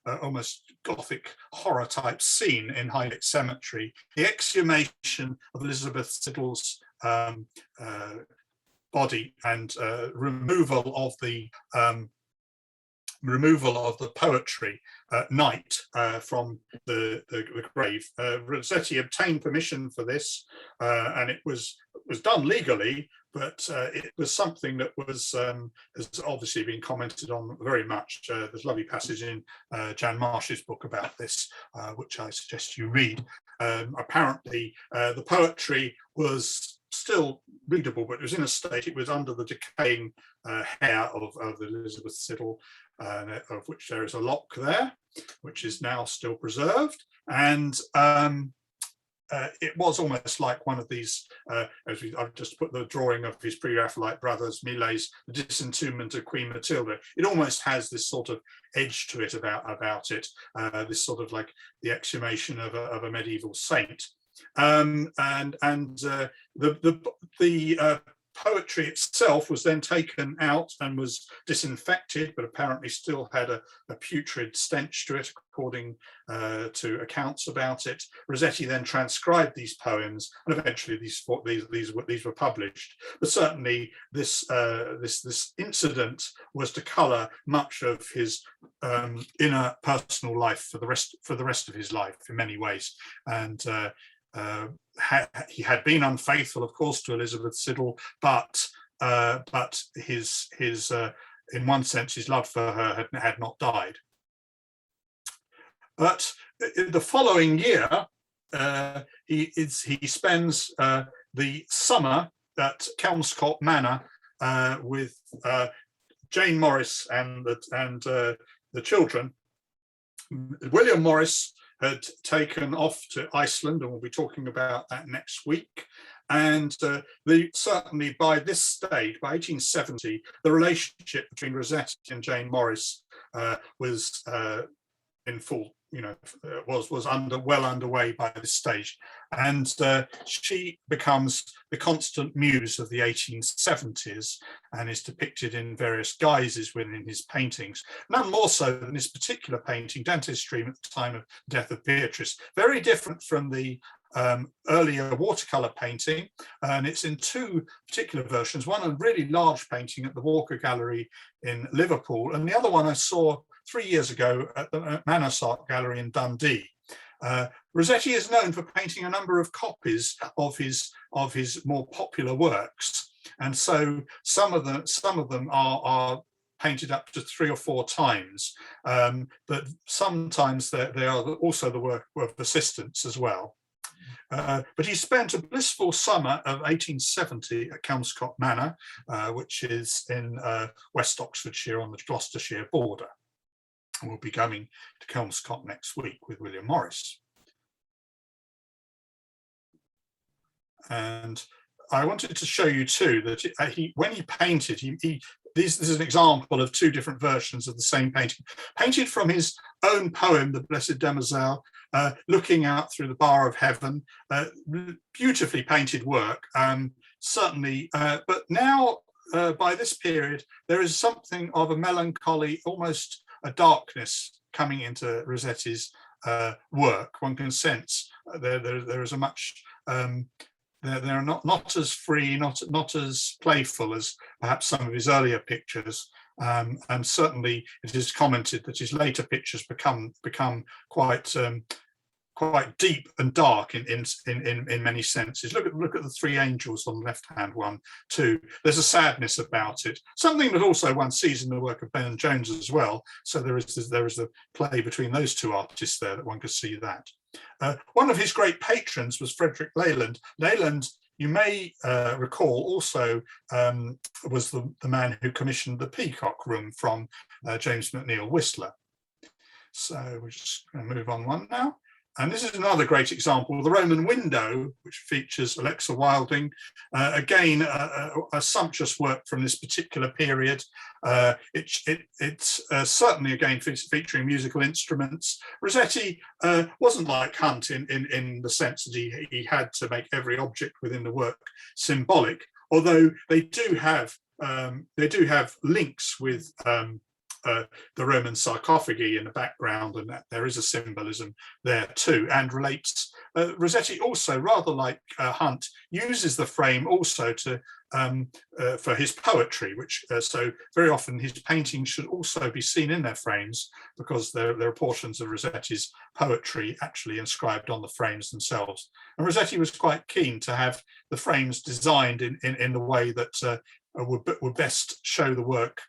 almost Gothic horror type scene in Highgate Cemetery, the exhumation of Elizabeth Siddal's body, and removal of the poetry at night from the grave. Rossetti obtained permission for this, and it was done legally, but it was something that has obviously been commented on very much. There's a lovely passage in Jan Marsh's book about this, which I suggest you read. Apparently, the poetry was still readable, but it was in a state, it was under the decaying hair of Elizabeth Siddal, of which there is a lock there, which is now still preserved. And it was almost like one of these, I've just put the drawing of his pre-Raphaelite brothers, Millet's The Disentombment of Queen Matilda. It almost has this sort of edge to it about it, this sort of like the exhumation of a medieval saint. The poetry itself was then taken out and was disinfected, but apparently still had a putrid stench to it, according to accounts about it. Rossetti then transcribed these poems, and eventually these were published. But certainly this incident was to colour much of his inner personal life for the rest of his life in many ways. And he had been unfaithful, of course, to Elizabeth Siddal, but but his in one sense, his love for her had not died. But the following year, he spends the summer at Kelmscott Manor with Jane Morris and the children. William Morris had taken off to Iceland, and we'll be talking about that next week. And certainly by this stage, by 1870, the relationship between Rossetti and Jane Morris was in full, was well underway by this stage. And she becomes the constant muse of the 1870s and is depicted in various guises within his paintings. None more so than this particular painting, Dante's Dream at the time of the death of Beatrice. Very different from the earlier watercolor painting, and it's in two particular versions. One, a really large painting at the Walker Gallery in Liverpool, and the other one I saw 3 years ago at the Manus Art Gallery in Dundee. Rossetti is known for painting a number of copies of his more popular works, and so some of them are painted up to 3 or 4 times, but sometimes they are also the work of assistants as well. But he spent a blissful summer of 1870 at Kelmscott Manor, which is in West Oxfordshire on the Gloucestershire border. And we'll be going to Kelmscott next week with William Morris. And I wanted to show you too that when he painted, this is an example of 2 different versions of the same painting, painted from his own poem, The Blessed Demoiselle, looking out through the bar of heaven. Beautifully painted work, certainly, but now by this period, there is something of a melancholy, almost a darkness coming into Rossetti's work. One can sense there is a much, they're not as free, not as playful as perhaps some of his earlier pictures, and certainly it is commented that his later pictures become quite deep and dark in many senses. Look at the 3 angels on the left-hand one too. There's a sadness about it, something that also one sees in the work of Ben Jones as well. So there is a play between those 2 artists there that one could see that. One of his great patrons was Frederick Leyland. Leyland, you may recall, also was the man who commissioned the Peacock Room from James McNeill Whistler. So we're just going to move on one now. And this is another great example, the Roman Window, which features Alexa Wilding. Again, a sumptuous work from this particular period. It's certainly, again, featuring musical instruments. Rossetti wasn't like Hunt in the sense that he had to make every object within the work symbolic, although they do have links with the Roman sarcophagi in the background, and that there is a symbolism there too, and relates. Rossetti also, rather like Hunt, uses the frame also to for his poetry, which so very often his paintings should also be seen in their frames, because there are portions of Rossetti's poetry actually inscribed on the frames themselves. And Rossetti was quite keen to have the frames designed in the way that would best show the work,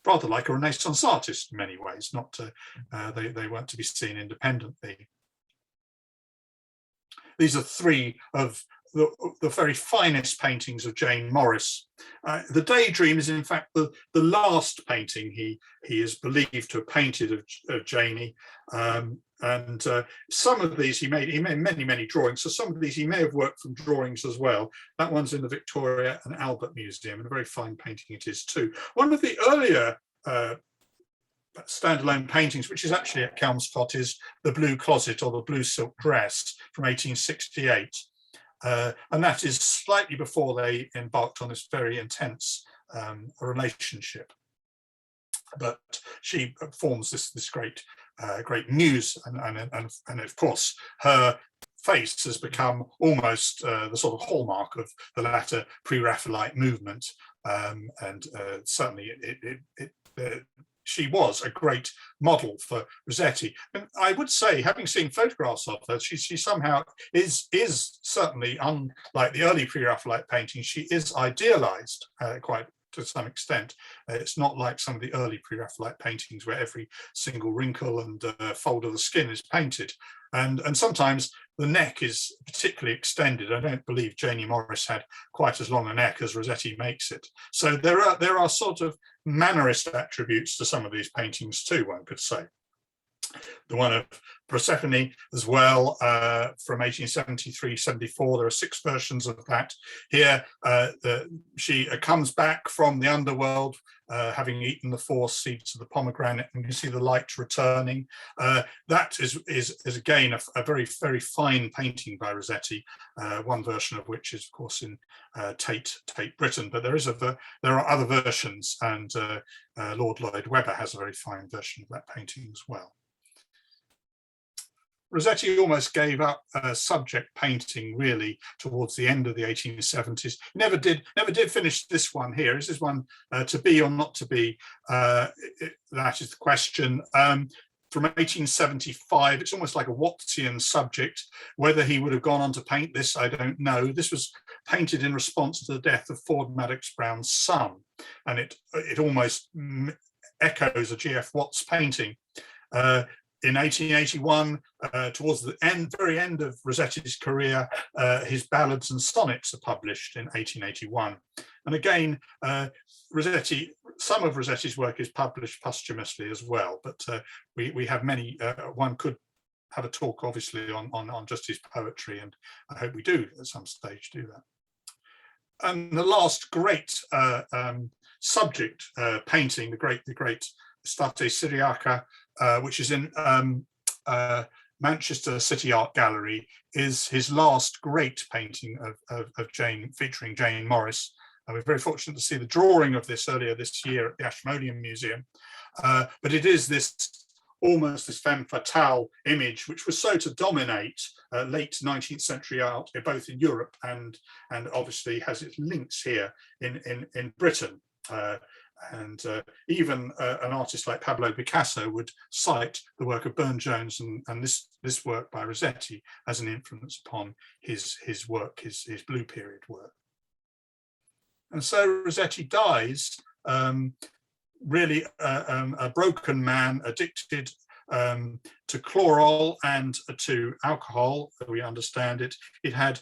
rather like a Renaissance artist in many ways, not to, they weren't to be seen independently. These are 3 of the very finest paintings of Jane Morris. The Daydream is in fact the last painting he is believed to have painted of Janie. And some of these he made many drawings, so some of these he may have worked from drawings as well. That one's in the Victoria and Albert Museum, and a very fine painting it is too. One of the earlier standalone paintings, which is actually at Kelmscott, is The Blue Closet, or The Blue Silk Dress, from 1868. And that is slightly before they embarked on this very intense relationship. But she forms this great muse, and of course her face has become almost the sort of hallmark of the latter pre-Raphaelite movement, and certainly she was a great model for Rossetti. And I would say, having seen photographs of her, she somehow is certainly, unlike the early pre-Raphaelite paintings, she is idealized quite to some extent. It's not like some of the early pre-Raphaelite paintings where every single wrinkle and fold of the skin is painted. And sometimes the neck is particularly extended. I don't believe Janie Morris had quite as long a neck as Rossetti makes it. So there are sort of mannerist attributes to some of these paintings too, one could say. The one of Persephone as well, from 1873-74. There are 6 versions of that. Here, she comes back from the underworld, having eaten the 4 seeds of the pomegranate, and you see the light returning. That is again a very, very fine painting by Rossetti, one version of which is, of course, in Tate Britain, but there are other versions, and Lord Lloyd Webber has a very fine version of that painting as well. Rossetti almost gave up subject painting really towards the end of the 1870s. Never did finish this one here. This is one to be or not to be. That is the question. From 1875, it's almost like a Wattsian subject. Whether he would have gone on to paint this, I don't know. This was painted in response to the death of Ford Madox Brown's son, and it almost echoes a G.F. Watts painting. In 1881, towards the very end of Rossetti's career, his ballads and sonnets are published in 1881. And again, some of Rossetti's work is published posthumously as well, but we have many. One could have a talk, obviously, on just his poetry, and I hope we do at some stage do that. And the last great subject painting, the great State Syriaca, which is in Manchester City Art Gallery, is his last great painting of Jane, featuring Jane Morris. And we're very fortunate to see the drawing of this earlier this year at the Ashmolean Museum. But it is almost this femme fatale image, which was so to dominate late 19th century art, both in Europe and obviously has its links here in Britain. And even an artist like Pablo Picasso would cite the work of Burne-Jones and this work by Rossetti as an influence upon his work, his Blue Period work. And so Rossetti dies really a broken man, addicted to chloral and to alcohol, we understand it. It had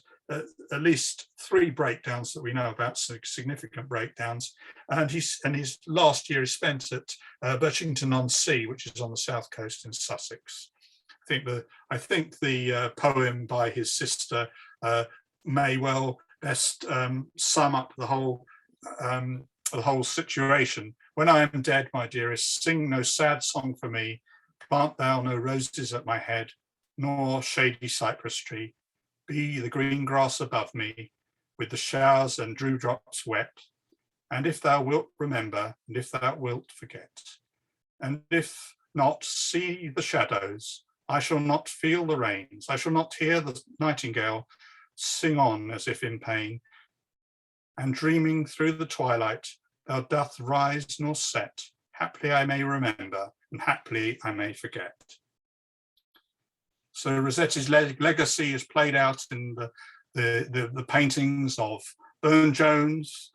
at least 3 breakdowns that we know about, significant breakdowns, and his last year is spent at Birchington-on-Sea, which is on the south coast in Sussex. I think the poem by his sister may well best sum up the whole situation. When I am dead, my dearest, sing no sad song for me. Plant thou no roses at my head, nor shady cypress tree. Be the green grass above me, with the showers and dewdrops wet. And if thou wilt remember, and if thou wilt forget, and if not, see the shadows, I shall not feel the rains, I shall not hear the nightingale sing on as if in pain. And dreaming through the twilight, thou doth rise nor set. Haply I may remember, and haply I may forget. So Rossetti's legacy is played out in the paintings of Burne-Jones,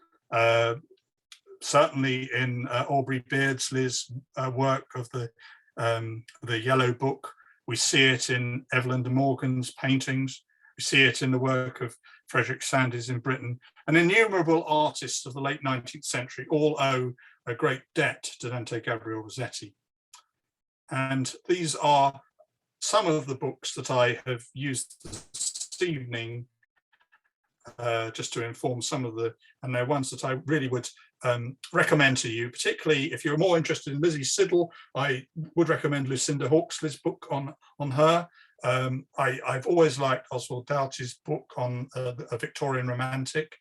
certainly in Aubrey Beardsley's work of the Yellow Book. We see it in Evelyn de Morgan's paintings. We see it in the work of Frederick Sandys in Britain. And innumerable artists of the late 19th century all owe a great debt to Dante Gabriel Rossetti. And these are some of the books that I have used this evening just to inform some of and they're ones that I really would recommend to you, particularly if you're more interested in Lizzie Siddal. I would recommend Lucinda Hawksley's book on her. I've always liked Oswald Doughty's book on a Victorian romantic.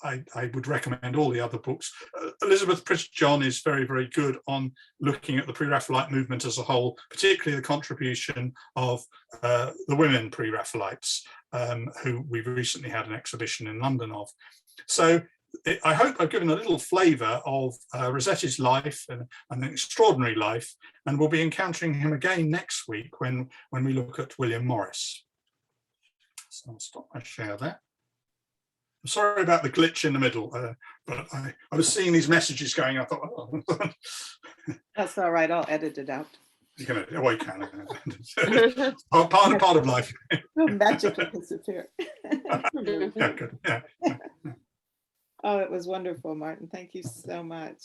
I would recommend all the other books. Elizabeth Pritchard is very, very good on looking at the Pre-Raphaelite movement as a whole, particularly the contribution of the women Pre-Raphaelites, who we've recently had an exhibition in London of. So I hope I've given a little flavour of Rossetti's life and an extraordinary life, and we'll be encountering him again next week when we look at William Morris. So I'll stop my share there. I'm sorry about the glitch in the middle, but I was seeing these messages going. I thought, oh. That's all right. I'll edit it out. You can, well, you can. part of life. It'll magically disappear. Yeah, good. Yeah. Oh, it was wonderful, Martin. Thank you so much.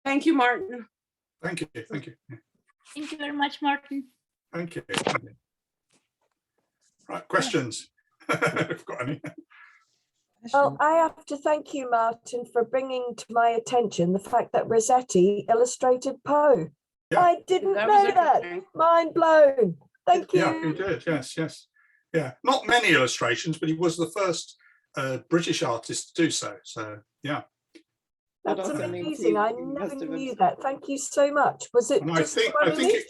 Thank you, Martin. Thank you. Thank you. Thank you very much, Martin. Thank you. Right, questions? If you've got any. Well, I have to thank you, Martin, for bringing to my attention the fact that Rossetti illustrated Poe. Yeah. I didn't That was know that. interesting. Mind blown. Thank you. Yeah, he did. Yes, yes. Yeah, not many illustrations, but he was the first British artist to do so. So, yeah. That That's also means amazing. I he must never have knew observed. that. Thank you so much. Was it And I just think one it, image?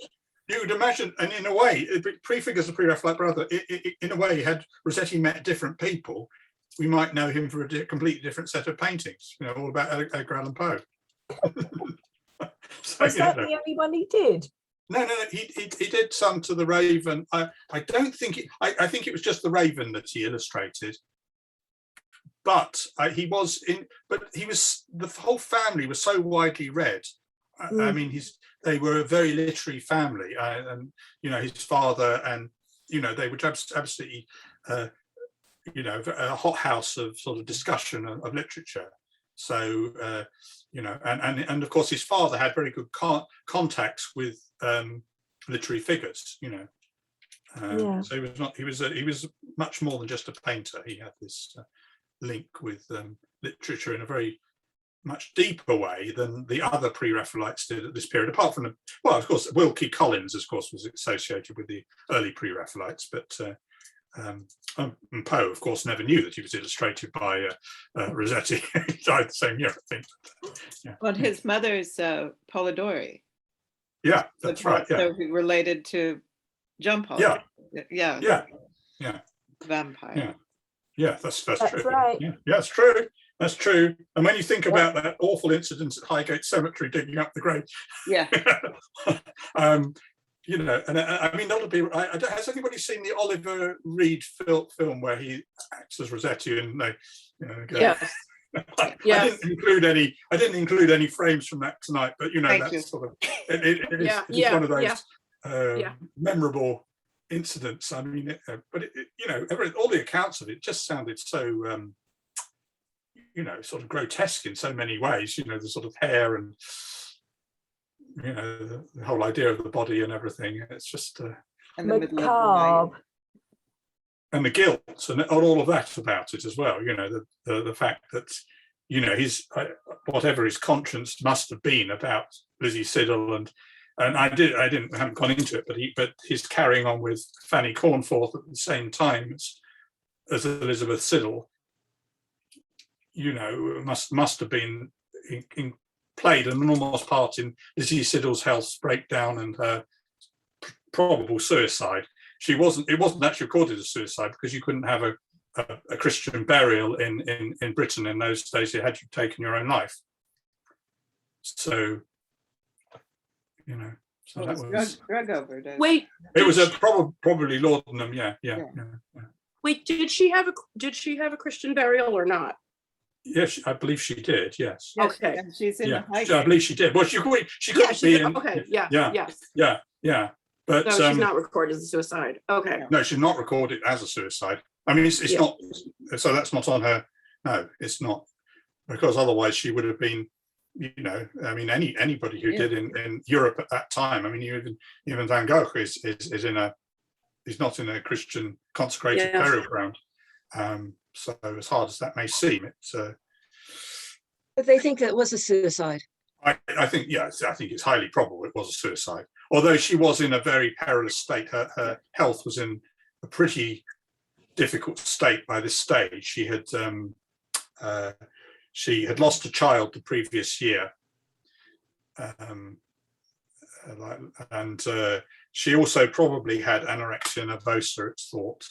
you would imagine, and in a way, prefigures the pre-Raphaelite brother. In a way, had Rossetti met different people, we might know him for a completely different set of paintings. You know, all about Edgar Allan Poe. So, Was that the only one he did? No, he did some to the Raven. I don't think I think it was just the Raven that he illustrated. But he was the whole family was so widely read. I mean, they were a very literary family, and you know, his father, and you know, they were absolutely you know, a hothouse of sort of discussion of literature. So you know, and of course his father had very good contacts with literary figures, you know. Yeah. So he was much more than just a painter. He had this link with literature in a very much deeper way than the other pre-Raphaelites did at this period, apart from well, of course, Wilkie Collins, of course, was associated with the early pre-Raphaelites, but and Poe, of course, never knew that he was illustrated by Rossetti. He died the same year, I think. Yeah. Well, his mother's Polidori. Yeah, that's right. Yeah. So he related to John Paul. Yeah. Yeah. Yeah. Yeah. Vampire. Yeah. Yeah, that's That's true. right. Yeah, it's true. That's true. And when you think about that awful incident at Highgate Cemetery digging up the grave, Yeah. you know, and I mean, that'll be. Has anybody seen the Oliver Reed film where he acts as Rossetti and they, you know, go, Yes. I Yes. didn't include any frames from that tonight, but you know, Thank that's you. sort of it Yeah, is one of those yeah. memorable incidents. I mean, but you know, all the accounts of it just sounded so, you know, sort of grotesque in so many ways. You know, the sort of hair and you know the whole idea of the body and everything. It's just In the middle of the Macabre. night. and the guilt and all of that about it as well. You know, the fact that you know whatever his conscience must have been about Lizzie Siddal and I haven't gone into it, but his carrying on with Fanny Cornforth at the same time as Elizabeth Siddal, you know, must have been played an enormous part in Lizzie Siddal's health breakdown and her probable suicide. It wasn't actually recorded as suicide because you couldn't have a Christian burial in Britain in those days. You had taken your own life. So, you know, so that was drug overdose. Wait. it was probably laudanum. Yeah. Wait, did she have a Christian burial or not? Yes, I believe she did. Yes. Yeah, Okay. and she's in Yeah, the high. I believe she did. Well, she couldn't Yes, be in. okay. Yeah. Yeah. Yes. Yeah. But So she's not recorded as a suicide. Okay. no, she's not recorded as a suicide. I mean, it's Yeah. not. So that's not on her. No, it's not, because otherwise she would have been. You know, I mean, anybody who did in Europe at that time. I mean, even Van Gogh is he's not in a Christian consecrated Yes. burial ground. So as hard as that may seem, it's. But they think that was a suicide. I think it's highly probable it was a suicide. Although she was in a very perilous state, her health was in a pretty difficult state by this stage. She had lost a child the previous year, and she also probably had anorexia nervosa, it's thought.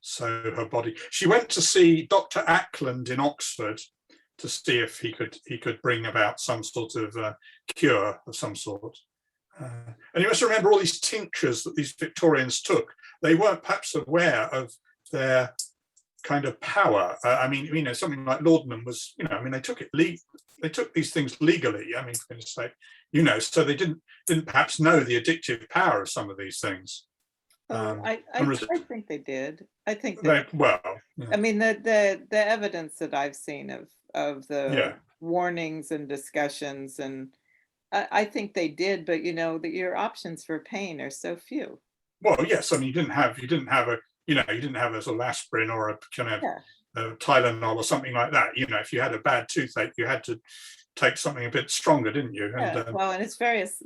so her body. She went to see Dr. Ackland in Oxford to see if he could bring about some sort of cure of some sort. And you must remember all these tinctures that these Victorians took. They weren't perhaps aware of their kind of power. I mean, you know, something like laudanum was, you know, I mean, they took these things legally. I mean, for goodness sake, you know, so they didn't perhaps know the addictive power of some of these things. I think they did. I think well, yeah. I mean, the evidence that I've seen of the warnings and discussions, and I think they did, but you know, that your options for pain are so few. Well, yes, I mean, you didn't have a sort of aspirin or a kind of Tylenol or something like that. You know, if you had a bad toothache, you had to take something a bit stronger, didn't you? Yeah, well, and it's various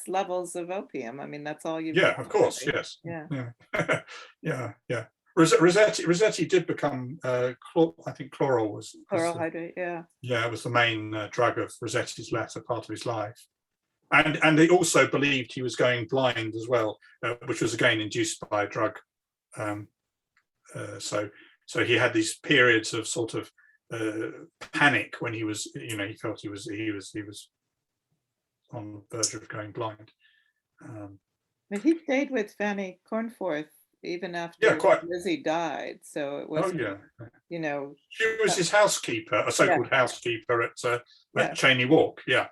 levels of opium. I mean, that's all you. Yeah, of course, really. yes. Yeah. yeah. Rossetti did become, I think chloral was Chloral hydrate, yeah. Yeah, it was the main drug of Rossetti's latter part of his life. And they also believed he was going blind as well, which was again induced by a drug. So he had these periods of sort of panic when he was, you know, he felt he was on the verge of going blind. But he stayed with Fanny Cornforth even after Lizzie died, so it was, you know, she was his housekeeper, a so-called housekeeper at Cheyne Walk. So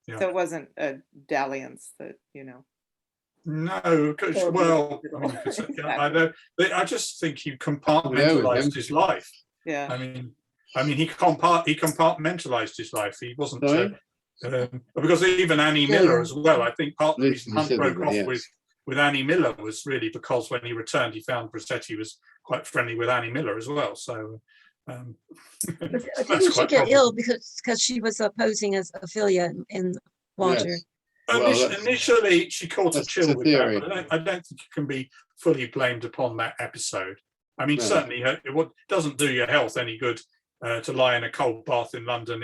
it wasn't a dalliance that, you know. No, well, I just think he compartmentalized his life. Yeah. I mean, he compartmentalized his life. He wasn't because even Annie Miller as well. I think part of the reason Hunt broke off with Annie Miller was really because when he returned, he found Rossetti was quite friendly with Annie Miller as well. So. Didn't she get ill because she was posing as Ophelia in Walter? Yes. Well, initially, she caught a chill with that, but I don't think it can be fully blamed upon that episode. I mean, certainly, it doesn't do your health any good to lie in a cold bath in London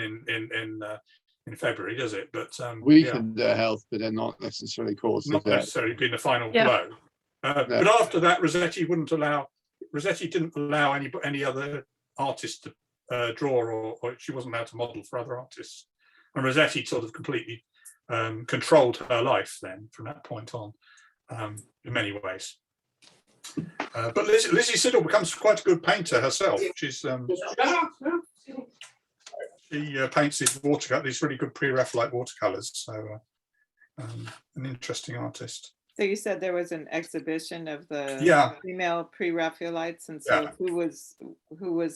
in February, does it? But weaken their health, but they're not necessarily caused. Not necessarily been the final blow. But after that, Rossetti didn't allow any other artist to draw, or she wasn't allowed to model for other artists. And Rossetti sort of completely controlled her life then from that point on, in many ways. But Lizzie Siddal becomes quite a good painter herself. She's she paints these really good pre-Raphaelite watercolors. So an interesting artist. So you said there was an exhibition of the female pre-Raphaelites, and so who was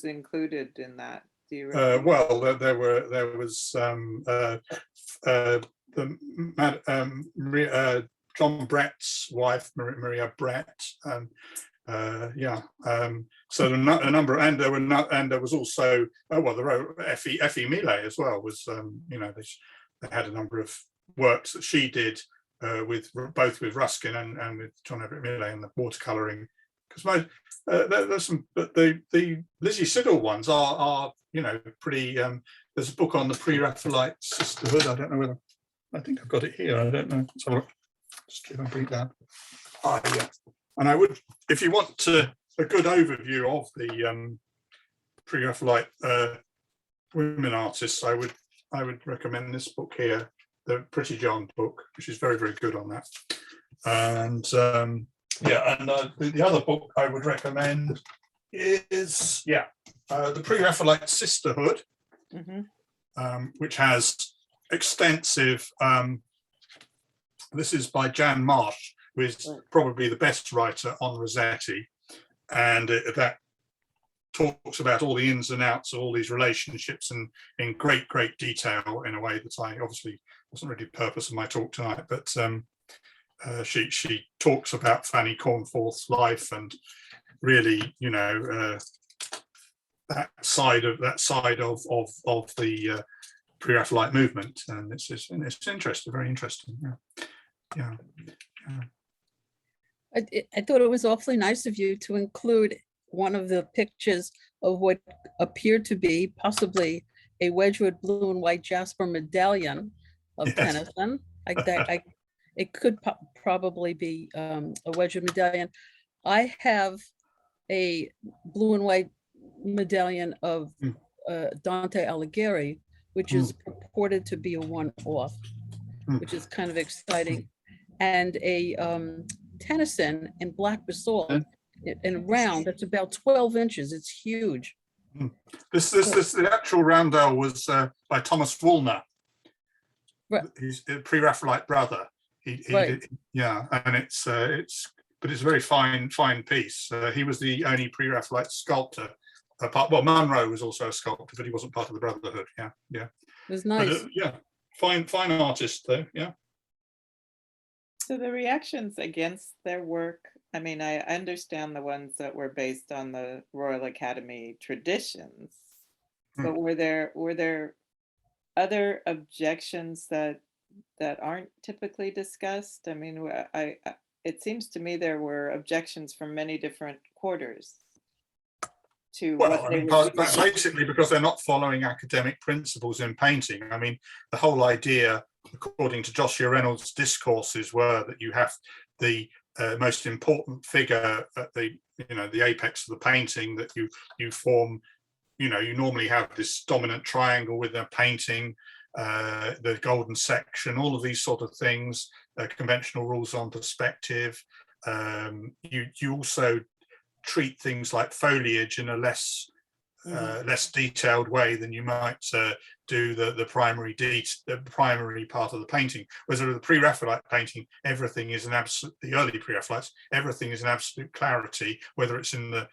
included in that? Do you remember? Well, there was John Brett's wife, Maria Brett. So a number, and there was also Effie Millet as well. Was you know, they had a number of works that she did both with Ruskin and with John Everett Millet and the watercoloring. Because there's some, but the Lizzie Siddal ones are you know, pretty. There's a book on the pre-Raphaelite sisterhood. I don't know whether I think I've got it here. I don't know. So just see if I bring it down. Yeah. And I would, if you want a good overview of the pre-Raphaelite women artists, I would recommend this book here, the Pretty John book, which is very, very good on that. And the other book I would recommend is the Pre-Raphaelite Sisterhood, which has extensive. This is by Jan Marsh, who is probably the best writer on Rossetti, and that talks about all the ins and outs of all these relationships and in great detail, in a way that I obviously wasn't really the purpose of my talk tonight, but she talks about Fanny Cornforth's life and really, you know, that side of the pre-Raphaelite movement, and it's interesting, very interesting. Yeah. I thought it was awfully nice of you to include one of the pictures of what appeared to be possibly a Wedgwood blue and white jasper medallion of Tennyson. It could probably be a Wedgwood medallion. I have a blue and white medallion of Dante Alighieri, which is purported to be a one-off, which is kind of exciting, and a Tennyson in black basalt in round that's about 12 inches. It's huge. The actual roundel was by Thomas Woolner. Right. He's a pre-Raphaelite brother. Right. Yeah, and it's a very fine piece. He was the only pre-Raphaelite sculptor. Well, Munro was also a sculptor, but he wasn't part of the Brotherhood. Yeah. It was nice. But, yeah, fine artist though. Yeah. So the reactions against their work, I mean, I understand the ones that were based on the Royal Academy traditions, but were there other objections that aren't typically discussed? I mean, it seems to me there were objections from many different quarters to what they were doing. Basically because they're not following academic principles in painting. I mean, the whole idea, according to Joshua Reynolds' discourses, were that you have the most important figure at the apex of the painting, that you form, you normally have this dominant triangle with a painting, the golden section, all of these sort of things, conventional rules on perspective. You also treat things like foliage in a less detailed way than you might do the primary part of the painting. Whereas with the pre-Raphaelite painting, everything is the early pre-Raphaelites, everything is an absolute clarity, whether it's in the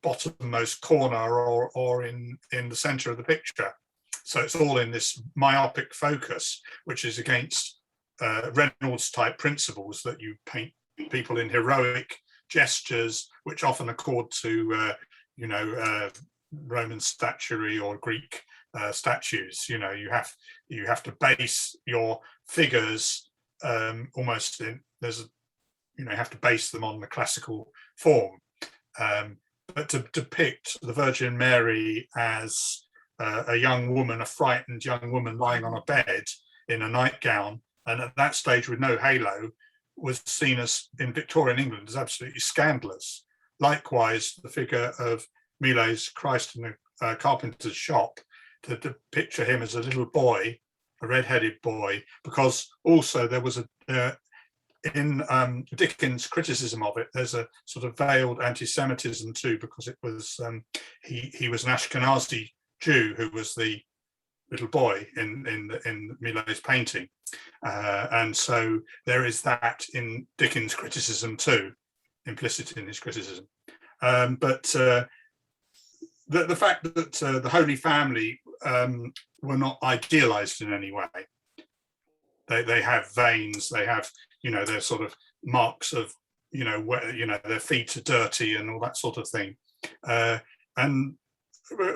bottommost corner or in the center of the picture. So it's all in this myopic focus, which is against Reynolds type principles, that you paint people in heroic gestures, which often accord to Roman statuary or Greek statues. You have to base your figures almost in you have to base them on the classical form. But to depict the Virgin Mary as a young woman, a frightened young woman lying on a bed in a nightgown, and at that stage with no halo, was seen as, in Victorian England, as absolutely scandalous. Likewise, the figure of Millet's Christ in the carpenter's shop, to picture him as a little boy, a red-headed boy, because also there was in Dickens' criticism of it, there's a sort of veiled anti-Semitism too, because it was he was an Ashkenazi Jew who was the little boy in Millet's painting, and so there is that in Dickens' criticism too, implicit in his criticism. But the fact that the Holy Family were not idealized in any way. They have veins, they have their sort of marks of where their feet are dirty and all that sort of thing. And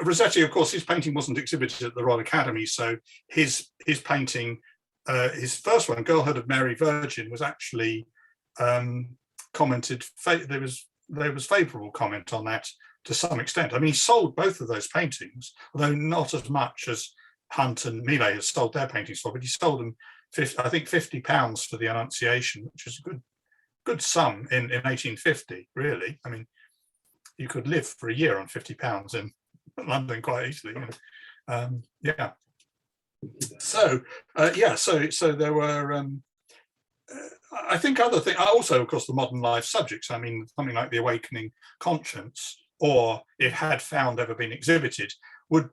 Rossetti, of course, his painting wasn't exhibited at the Royal Academy, so his painting, his first one, Girlhood of Mary Virgin, was actually commented. There was favourable comment on that to some extent. I mean, he sold both of those paintings, although not as much as Hunt and Millet has sold their paintings for, but he sold them, I think, £50 for the Annunciation, which is a good sum in 1850, really. I mean, you could live for a year on £50 in London quite easily. Yeah. So so there were I think other things also, of course, the modern life subjects. I mean, something like the Awakening Conscience, or if had found ever been exhibited, were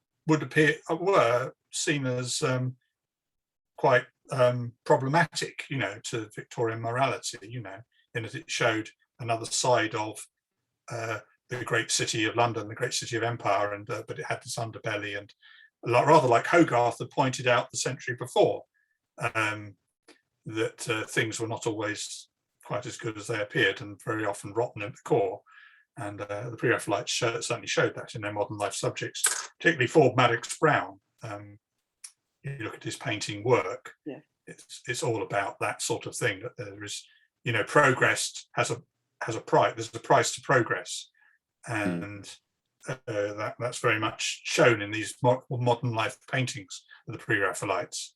seen as quite problematic, to Victorian morality, in that it showed another side of the great city of London, the great city of empire, and but it had this underbelly, and rather like Hogarth had pointed out the century before, that things were not always quite as good as they appeared, and very often rotten at the core. And the Pre-Raphaelites certainly showed that in their modern life subjects, particularly Ford Madox Brown. You look at his painting work, yeah. It's all about that sort of thing, that there is, progress has a price. There's a price to progress, and that's very much shown in these modern life paintings of the Pre-Raphaelites.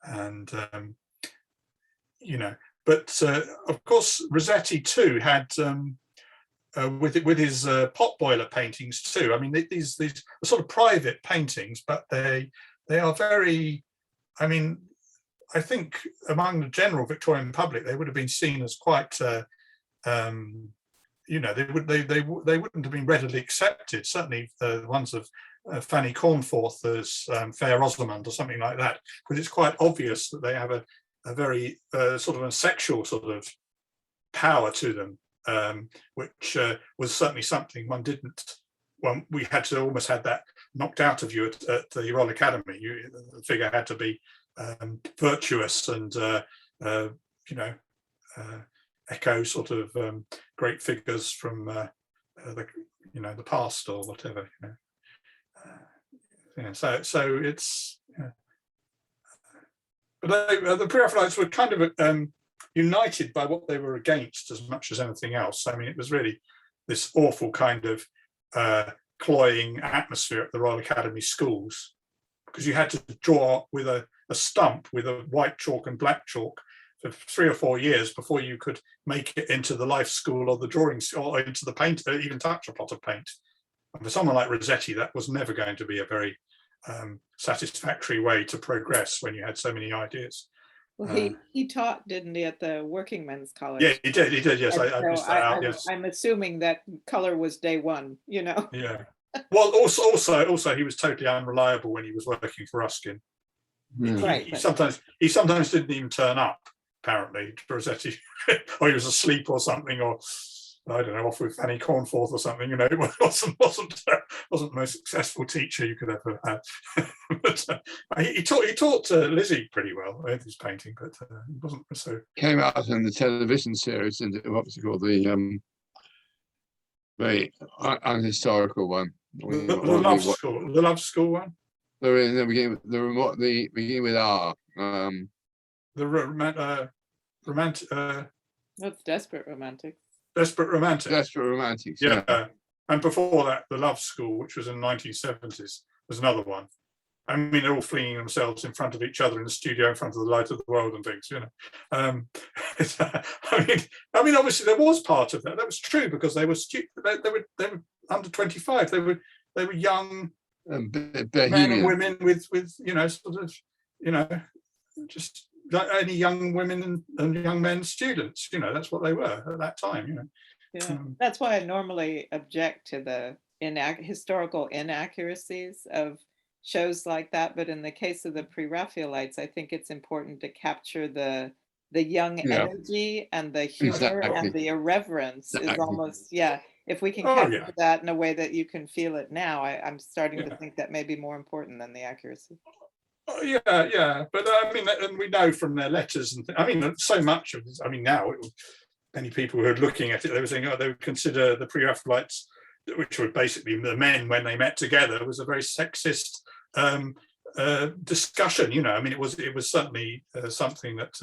And but of course Rossetti too had with his pot boiler paintings too. I mean, these are sort of private paintings, but they are very. I mean, I think among the general Victorian public, they would have been seen as quite. You know, they wouldn't have been readily accepted. Certainly, the ones of Fanny Cornforth as Fair Rosamond or something like that, because it's quite obvious that they have a very sort of a sexual sort of power to them. Which was certainly something we had to almost had that knocked out of you at the Royal Academy. The figure had to be virtuous and you know, echo sort of great figures from the past or whatever. So it's. But the Pre-Raphaelites were kind of united by what they were against as much as anything else. I mean, it was really this awful kind of cloying atmosphere at the Royal Academy schools, because you had to draw with a stump with a white chalk and black chalk for 3 or 4 years before you could make it into the life school or the drawing or into the paint, or even touch a pot of paint. And for someone like Rossetti, that was never going to be a very satisfactory way to progress when you had so many ideas. Well, he taught, didn't he, at the Working Men's College? Yeah, he did. Yes, I missed that out. Yes, I'm assuming that color was day one. You know. Yeah. Well, also, he was totally unreliable when he was working for Ruskin. Right. He sometimes didn't even turn up. Apparently, Rossetti, or he was asleep or something, or I don't know, off with Fanny Cornforth or something. You know, it wasn't the most successful teacher you could ever have. But he taught Lizzie pretty well with his painting, but he wasn't so. Came out in the television series, and what was it called? The very unhistorical one. The Love School one. The beginning with R. The romantic. That's Desperate Romantics. Desperate Romantics. Desperate Romantics. Yeah. And before that, The Love School, which was in the 1970s, was another one. I mean, they're all flinging themselves in front of each other in the studio, in front of the light of the world and things, you know. I mean, obviously there was part of that. That was true because they were they were under 25. They were young men and women with you know, sort of, you know, just like any young women and young men students. You know, that's what they were at that time. You know. Yeah, that's why I normally object to the historical inaccuracies of shows like that. But in the case of the Pre-Raphaelites, I think it's important to capture the young energy and the humor and the irreverence is almost, if we can capture that in a way that you can feel it now, I'm starting to think that may be more important than the accuracy. Oh, yeah, but I mean, and we know from their letters and I mean, so much of this. I mean, now many people who are looking at it, they were saying, they would consider the Pre-Raphaelites, which were basically the men when they met together, was a very sexist discussion. You know, I mean, it was certainly something that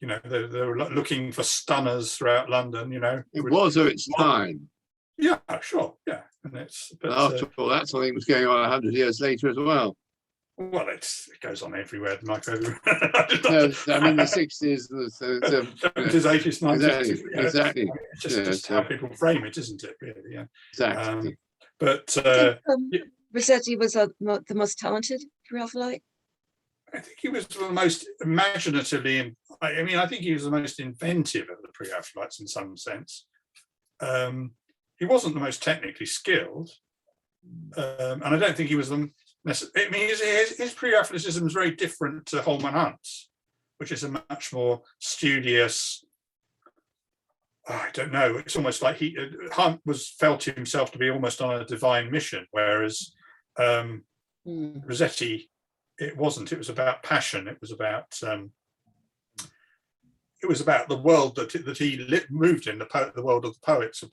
you know, they were looking for stunners throughout London. You know, it was of its time. Yeah, sure, yeah, and but after all, that something was going on 100 years later as well. Well, it goes on everywhere, Mike. No, I mean the 60s, the 70s, 80s, 90s. Exactly. It's just how people frame it, isn't it? Really, yeah. Exactly. But Rossetti was the most talented Raphaelite. I think he was the most imaginatively. I mean, I think he was the most inventive of the Pre-Raphaelites in some sense. He wasn't the most technically skilled, and I don't think he was the. I mean, his Pre-Raphaelitism is very different to Holman Hunt's, which is a much more studious. I don't know. It's almost like Hunt felt himself to be almost on a divine mission, whereas Rossetti, it wasn't. It was about passion. It was about the world that he moved in, the world of the poets.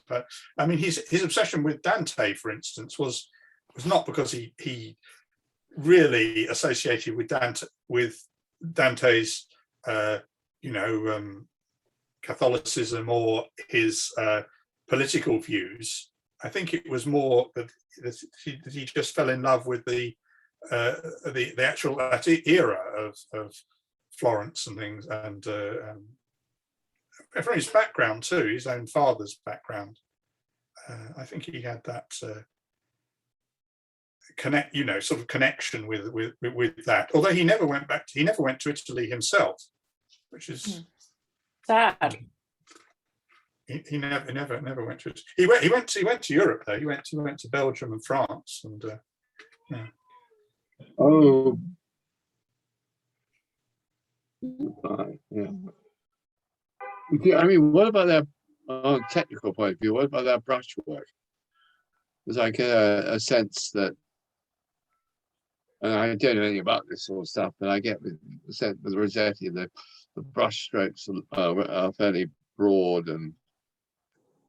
I mean, his obsession with Dante, for instance, was not because he really associated with Dante's Catholicism or his political views. I think it was more that he just fell in love with the actual that era of Florence and things, and from his background too, his own father's background. I think he had that sort of connection with that. Although he never went to Italy himself, which is Sad. he never went to it. He went to Europe though. He went to Belgium and France and yeah. Oh. Right, yeah. I mean, what about their on a technical point of view? What about their brushwork? Because I get a sense that, and I don't know anything about this sort of stuff, but I get the sense with Rossetti, the brush strokes are fairly broad and.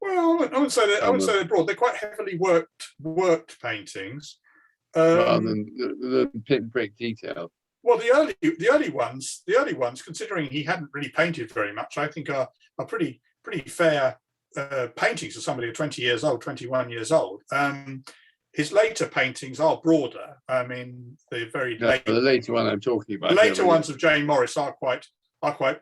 Well, I wouldn't say they're broad. They're quite heavily worked paintings. Rather than the pinprick detail. Well, the early ones, considering he hadn't really painted very much, I think are pretty fair paintings for somebody 20 years old, 21 years old. His later paintings are broader. I mean, the later one I'm talking about. The later ones of Jane Morris are quite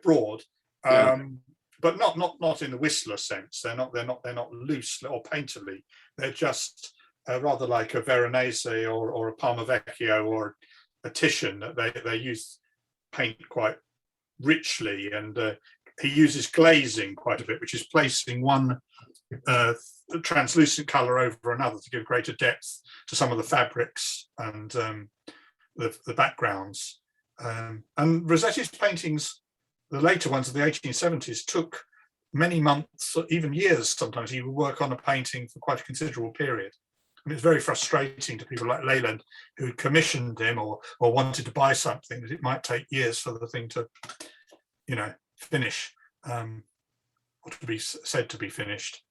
broad, but not in the Whistler sense. They're not loose or painterly. They're just rather like a Veronese or a Palma Vecchio or a Titian. That they use paint quite richly, and he uses glazing quite a bit, which is placing one translucent color over another to give greater depth to some of the fabrics and the backgrounds. And Rossetti's paintings, the later ones of the 1870s, took many months, even years sometimes. He would work on a painting for quite a considerable period. And it's very frustrating to people like Leyland who commissioned him or wanted to buy something, that it might take years for the thing to, finish, or to be said to be finished.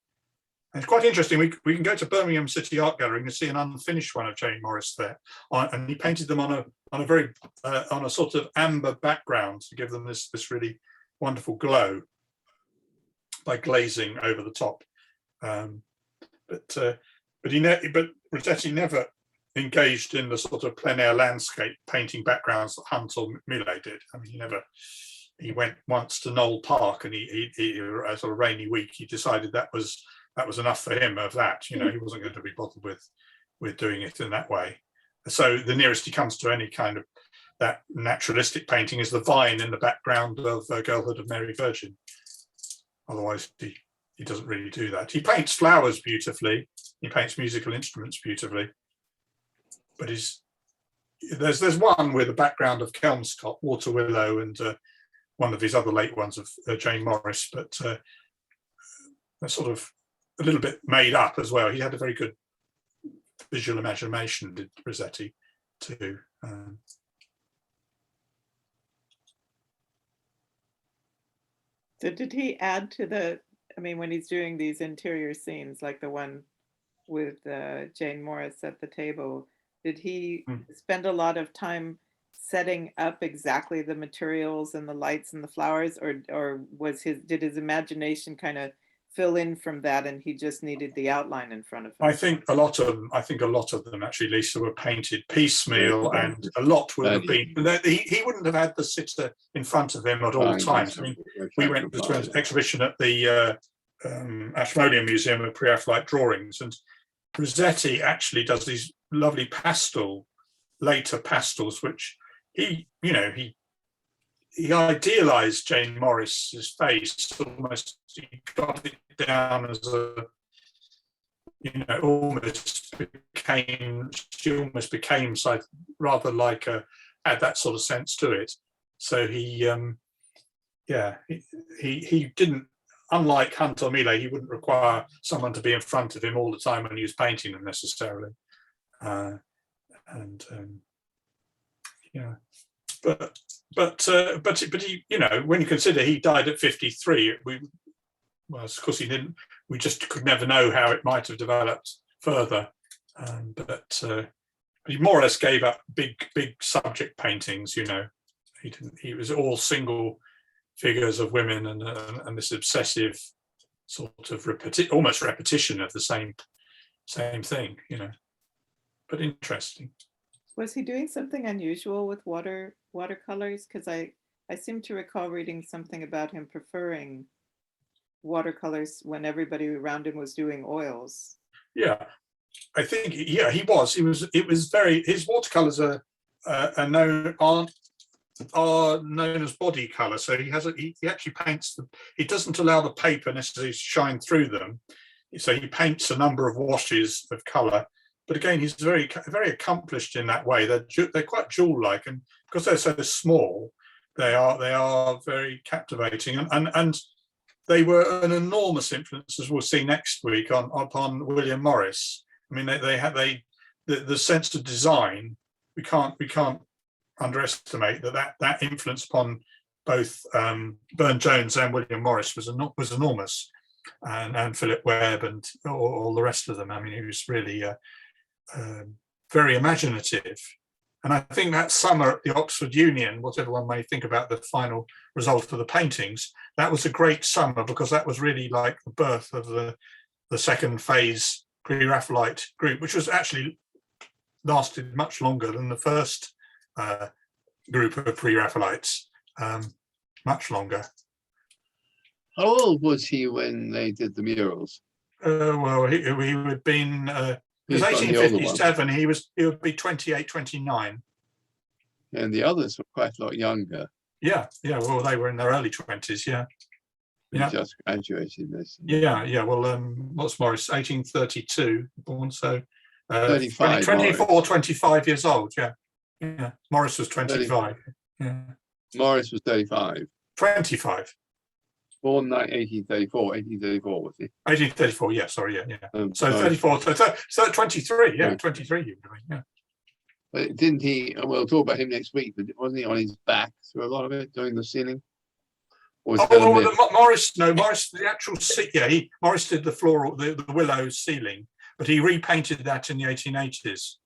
And it's quite interesting. We can go to Birmingham City Art Gallery and see an unfinished one of Jane Morris there, and he painted them on a sort of amber background to give them this really wonderful glow by glazing over the top. But Rossetti never engaged in the sort of plein air landscape painting backgrounds that Hunt or Millet did. I mean, he went once to Knoll Park, and he a sort of rainy week, he decided that was enough for him of that. He wasn't going to be bothered with doing it in that way. So the nearest he comes to any kind of that naturalistic painting is the vine in the background of Girlhood of Mary Virgin. Otherwise, he doesn't really do that. He paints flowers beautifully. He paints musical instruments beautifully. But there's one with a background of Kelmscott, Water Willow, and one of his other late ones of Jane Morris, but they're sort of a little bit made up as well. He had a very good visual imagination, did Rossetti, too. So did he add to when he's doing these interior scenes, like the one with Jane Morris at the table, did he spend a lot of time setting up exactly the materials and the lights and the flowers, or did his imagination kind of fill in from that, and he just needed the outline in front of him? I think a lot of them actually, Lisa, were painted piecemeal, and a lot would have been. He wouldn't have had the sitter in front of him at all times. I mean, we went to an exhibition at the Ashmolean Museum of Pre-Raphaelite drawings, and Rossetti actually does these lovely later pastels, which he idealized Jane Morris's face. Almost, he got it down as she almost became rather like had that sort of sense to it. So he didn't, unlike Hunt or Millet, he wouldn't require someone to be in front of him all the time when he was painting them necessarily. But he, when you consider he died at 53, of course he didn't. We just could never know how it might have developed further. But he more or less gave up big subject paintings. He didn't. He was all single figures of women and this obsessive sort of almost repetition of the same thing. But interesting. Was he doing something unusual with watercolors? Because I seem to recall reading something about him preferring watercolors when everybody around him was doing oils. Yeah, I think, yeah, he was. It was very. His watercolors are known as body color. So he has he actually paints them. He doesn't allow the paper necessarily to shine through them. So he paints a number of washes of color. But again, he's very accomplished in that way. They're quite jewel-like, and because they're so small, they are very captivating. And they were an enormous influence, as we'll see next week, upon William Morris. I mean, the sense of design, we can't underestimate that influence upon both Burne-Jones and William Morris was enormous, and Philip Webb and all the rest of them. I mean, he was really very imaginative. And I think that summer at the Oxford Union, whatever one may think about the final result of the paintings, that was a great summer, because that was really like the birth of the second phase Pre-Raphaelite group, which was actually lasted much longer than the first group of Pre-Raphaelites, much longer. How old was he when they did the murals? Well, he would have been, it was 1857, he would be 28, 29. And the others were quite a lot younger. Yeah, well, they were in their early 20s, yeah. He Yeah. just graduated this. Yeah, well, what's Morris, 1832 born, so 35, 24, Morris. 25 years old, yeah. Morris was 25, yeah. Morris was 35. 25. Born 1834, was he? 1834, yeah, sorry, yeah. So sorry. 34, so 23, yeah, Yeah. 23, yeah. But didn't he, we'll talk about him next week, but wasn't he on his back through a lot of it, doing the ceiling? Or was that a myth? Morris, the actual, Morris did the floor, the willow ceiling, but he repainted that in the 1880s.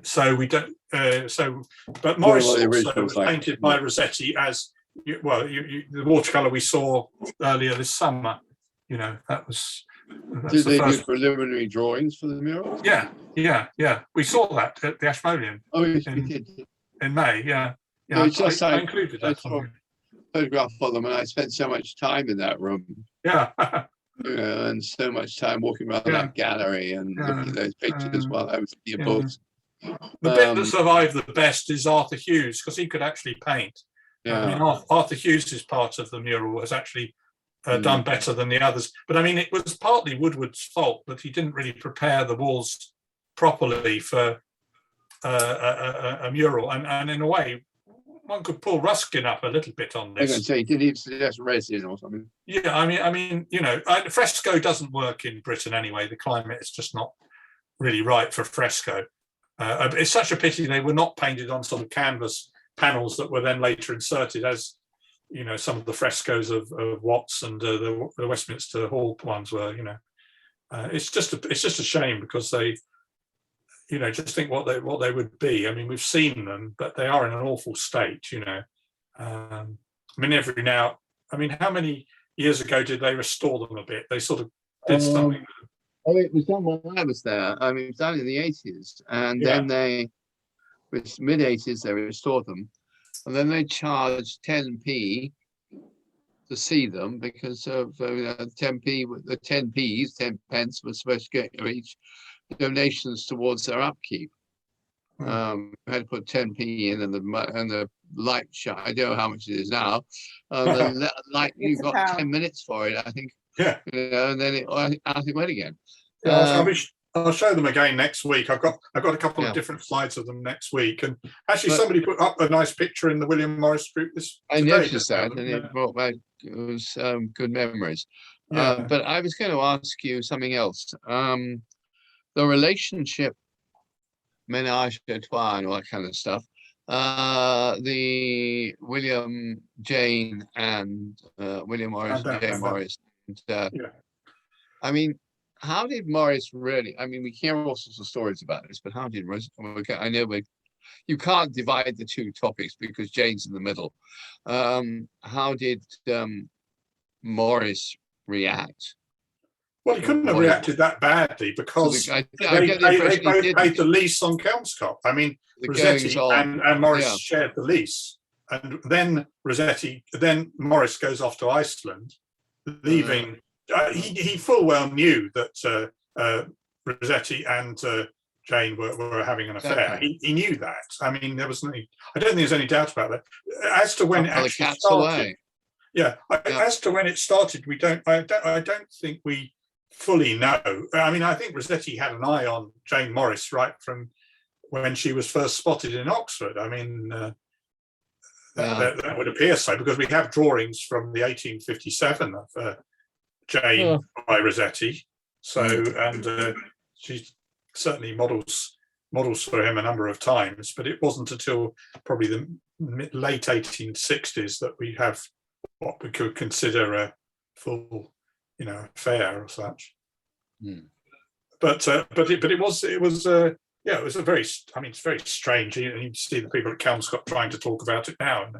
So we don't, but Morris also was painted by Rossetti as, well, the watercolor we saw earlier this summer, that was. Did they do preliminary drawings for the mural? Yeah. We saw that at the Ashmolean. Oh, yes, we did. In May, yeah. No, it's just I included that. Photograph of them, and I spent so much time in that room. Yeah. And so much time walking around that gallery and looking at those pictures while I was in your books. The bit that survived the best is Arthur Hughes, because he could actually paint. Yeah. I mean, Arthur Hughes's part of the mural was actually done better than the others. But I mean, it was partly Woodward's fault that he didn't really prepare the walls properly for a mural. And in a way, one could pull Ruskin up a little bit on I was going to this. say, did he suggest resin or something? Yeah, I mean, fresco doesn't work in Britain anyway. The climate is just not really right for fresco. It's such a pity they were not painted on sort of canvas panels that were then later inserted, as some of the frescoes of Watts and the Westminster Hall ones were. It's just a shame, because they, just think what they would be. I mean, we've seen them, but they are in an awful state. I mean, every now, I mean, how many years ago did they restore them a bit? They sort of did something. Oh, it was done when I was there. I mean, it was done in the 80s, and then they, with mid 80s, they restored them, and then they charged 10p to see them, because of 10p, the 10p's, 10 pence was supposed to get each donations towards their upkeep. Had to put 10p in, and the light shot. I don't know how much it is now. The light, you got 10 minutes for it, I think. Yeah. And then it went again. I'll show them again next week. I've got a couple of different slides of them next week. And actually, somebody put up a nice picture in the William Morris group I noticed that, and it brought back good memories. But I was going to ask you something else. The relationship, ménage à trois, and all that kind of stuff. The William, Jane, and William Morris, and Jane Morris. I mean, how did Morris really? I mean, we hear all sorts of stories about this, but how did I know you can't divide the two topics because Jane's in the middle. How did Morris react? Well, he couldn't have reacted that badly, because they both paid the lease on Kelmscott. I mean, Rossetti and Morris shared the lease. then Morris goes off to Iceland, leaving. He full well knew that Rossetti and Jane were having an affair. Exactly. He knew that. I mean, there was I don't think there's any doubt about that. As to when it Well, the actually cat's started, away. yeah. Yeah. As to when it started, I don't think we fully know. I mean, I think Rossetti had an eye on Jane Morris right from when she was first spotted in Oxford. I mean, that would appear so, because we have drawings from the 1857 of Jane by Rossetti. So, and she certainly models for him a number of times, but it wasn't until probably the late 1860s that we have what we could consider a full, affair or such. But it was yeah, it was a very, I mean, it's very strange. You see the people at Kelmscott trying to talk about it now, and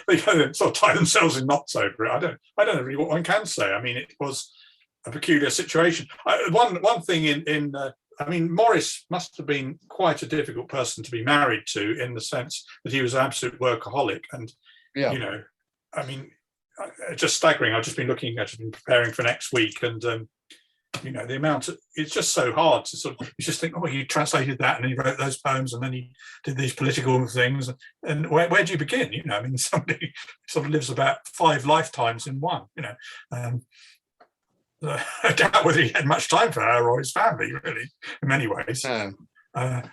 they sort of tie themselves in knots over it. I don't know really what one can say. I mean, it was a peculiar situation. One thing I mean, Morris must have been quite a difficult person to be married to, in the sense that he was an absolute workaholic, and I mean, just staggering. I've just been preparing for next week, and the amount it's just so hard to sort of, you just think, oh, he translated that and he wrote those poems and then he did these political things, and where do you begin? I mean, somebody sort of lives about 5 lifetimes in one. I doubt whether he had much time for her or his family, really, in many ways. So I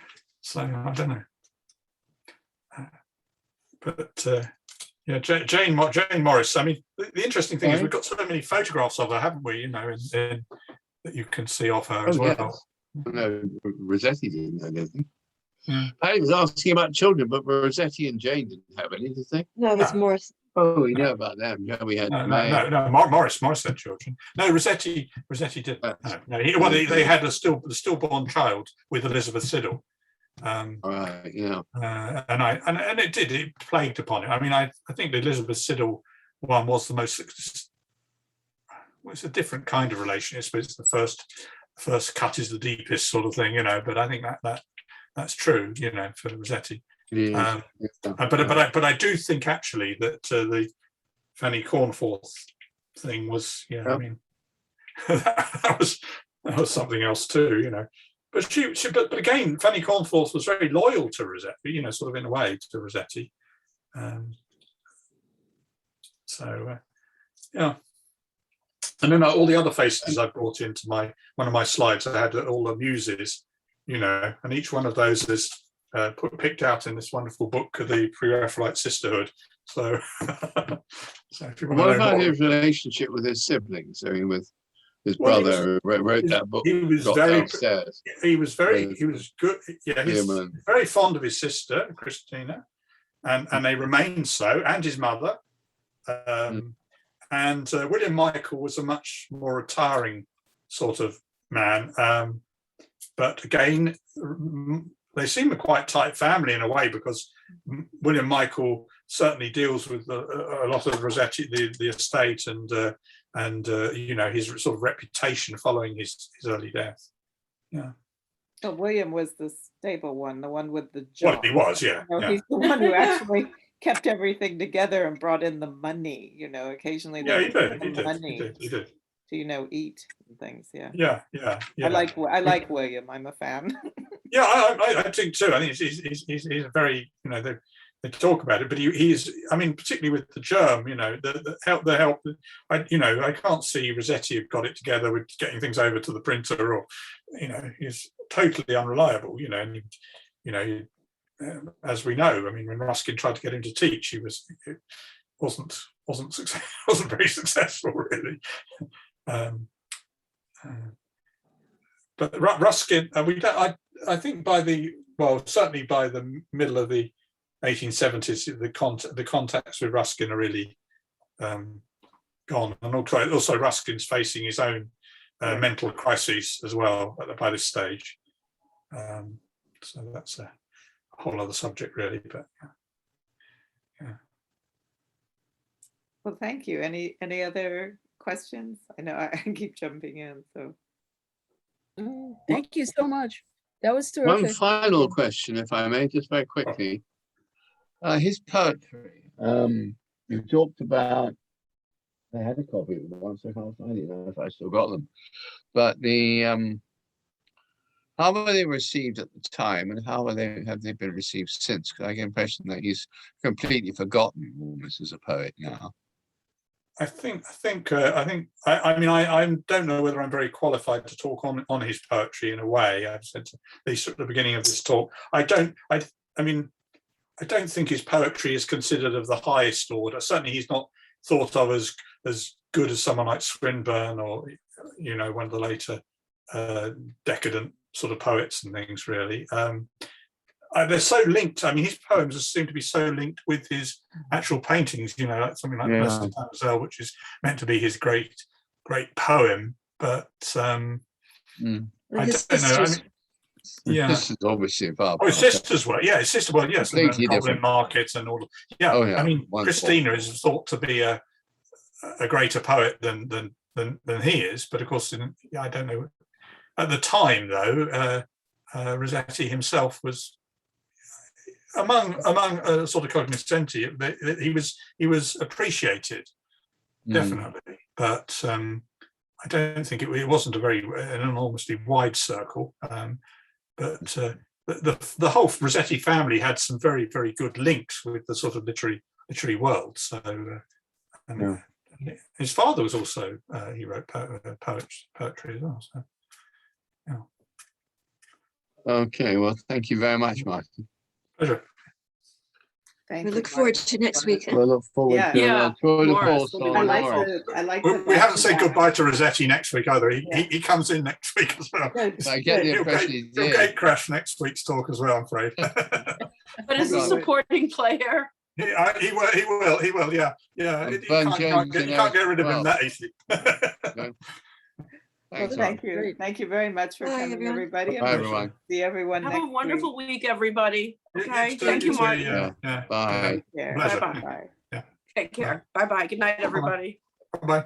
don't know. But yeah, Jane Morris. I mean, the interesting thing is we've got so many photographs of her, haven't we? That you can see of her as well. Yes. No, Rossetti didn't know anything. Yeah. I was asking about children, but Rossetti and Jane didn't have any, did they? No, it's Morris. Oh, we know about them. Yeah, we had No. Morris had children. No, Rossetti did. No. They had a stillborn child with Elizabeth Siddal. Right, yeah. And it plagued upon it. I mean, I think the Elizabeth Siddal one was the most. It's a different kind of relation. I suppose the first cut is the deepest sort of thing, But I think that's true, for Rossetti. But I do think actually that the Fanny Cornforth thing was, I mean, that was something else too, But but again, Fanny Cornforth was very loyal to Rossetti, sort of in a way to Rossetti. Yeah. And then all the other faces I brought into one of my slides, I had all the muses, and each one of those is picked out in this wonderful book of the Pre-Raphaelite Sisterhood. So, if you want what to know about more, his relationship with his siblings? I mean, with his brother who wrote that book. He was downstairs. He was good. Yeah, he's very fond of his sister Christina, and they remain so, and his mother. And William Michael was a much more retiring sort of man. But again, they seem a quite tight family in a way, because William Michael certainly deals with a lot of Rossetti, the estate, and his sort of reputation following his early death. Yeah. Oh, William was the stable one, the one with the job. Well, he was, yeah. He's the one who actually kept everything together and brought in the money. Occasionally they he did to eat and things. Yeah. I like William. I'm a fan. Yeah, I think too. I think he's a very, they talk about it, but he's, I mean, particularly with the germ, the help. I can't see Rossetti have got it together with getting things over to the printer, or, he's totally unreliable. And as we know, I mean, when Ruskin tried to get him to teach, it wasn't very successful, really. But Ruskin, I think certainly by the middle of the 1870s, the contacts with Ruskin are really gone, and also Ruskin's facing his own mental crises as well by this stage. So that's a whole other subject, really. But yeah. Well, thank you. Any other questions? I know I keep jumping in, so. Thank you so much. That was One terrific. final question, if I may, just very quickly. His poetry. You talked about. I had a copy of it once. I can't find it now if I still got them. But the how were they received at the time, and how have they been received since? Because I get the impression that he's completely forgotten almost as a poet now. I mean, I don't know whether I'm very qualified to talk on his poetry in a way. I've said this at the beginning of this talk. I don't think his poetry is considered of the highest order. Certainly, he's not thought of as good as someone like Swinburne or, you know, one of the later decadent sort of poets and things. Really, they're so linked. I mean, his poems seem to be so linked with his actual paintings. You know, like something like Blessed Damsel, which is meant to be his great poem, but I don't know. I mean, yeah, This is obviously about. Oh, his sister's work. Yeah, his sister's work. Yes, and Completely Goblin different. Market and all. Yeah, Oh, yeah, I mean, wonderful. Christina is thought to be a greater poet than he is, but of course, I don't know. At the time, though, Rossetti himself was among a sort of cognoscenti. He was appreciated, definitely, but I don't think it wasn't an enormously wide circle. But the whole Rossetti family had some very, very good links with the sort of literary world. So, his father was also he wrote poetry as well. So, yeah. Okay, well, thank you very much, Martin. Pleasure. Thank We you, look forward Martin. to next weekend. We'll look forward Yeah. to Yeah, tour de Morris force will be on I like Morris. the, I like We, the we haven't said back-to-back. goodbye to Rossetti next week either. Yeah. He comes in next week as well. Good, I get the good. impression he He'll did. gate crash next week's talk as well, I'm afraid. But as a Right. supporting player, He will. Yeah. You Burn can't James get rid of him well. that easily. Well, Thanks, thank Martin. you. Great. Thank you very much for Bye, coming, everyone. everybody. and Bye, we'll everyone. See everyone have next a wonderful week, everybody. Okay, thank you, Martin. Yeah. Bye. week. Yeah. Pleasure. Bye-bye. Bye. Take care. Bye-bye. Good night, everybody. Bye.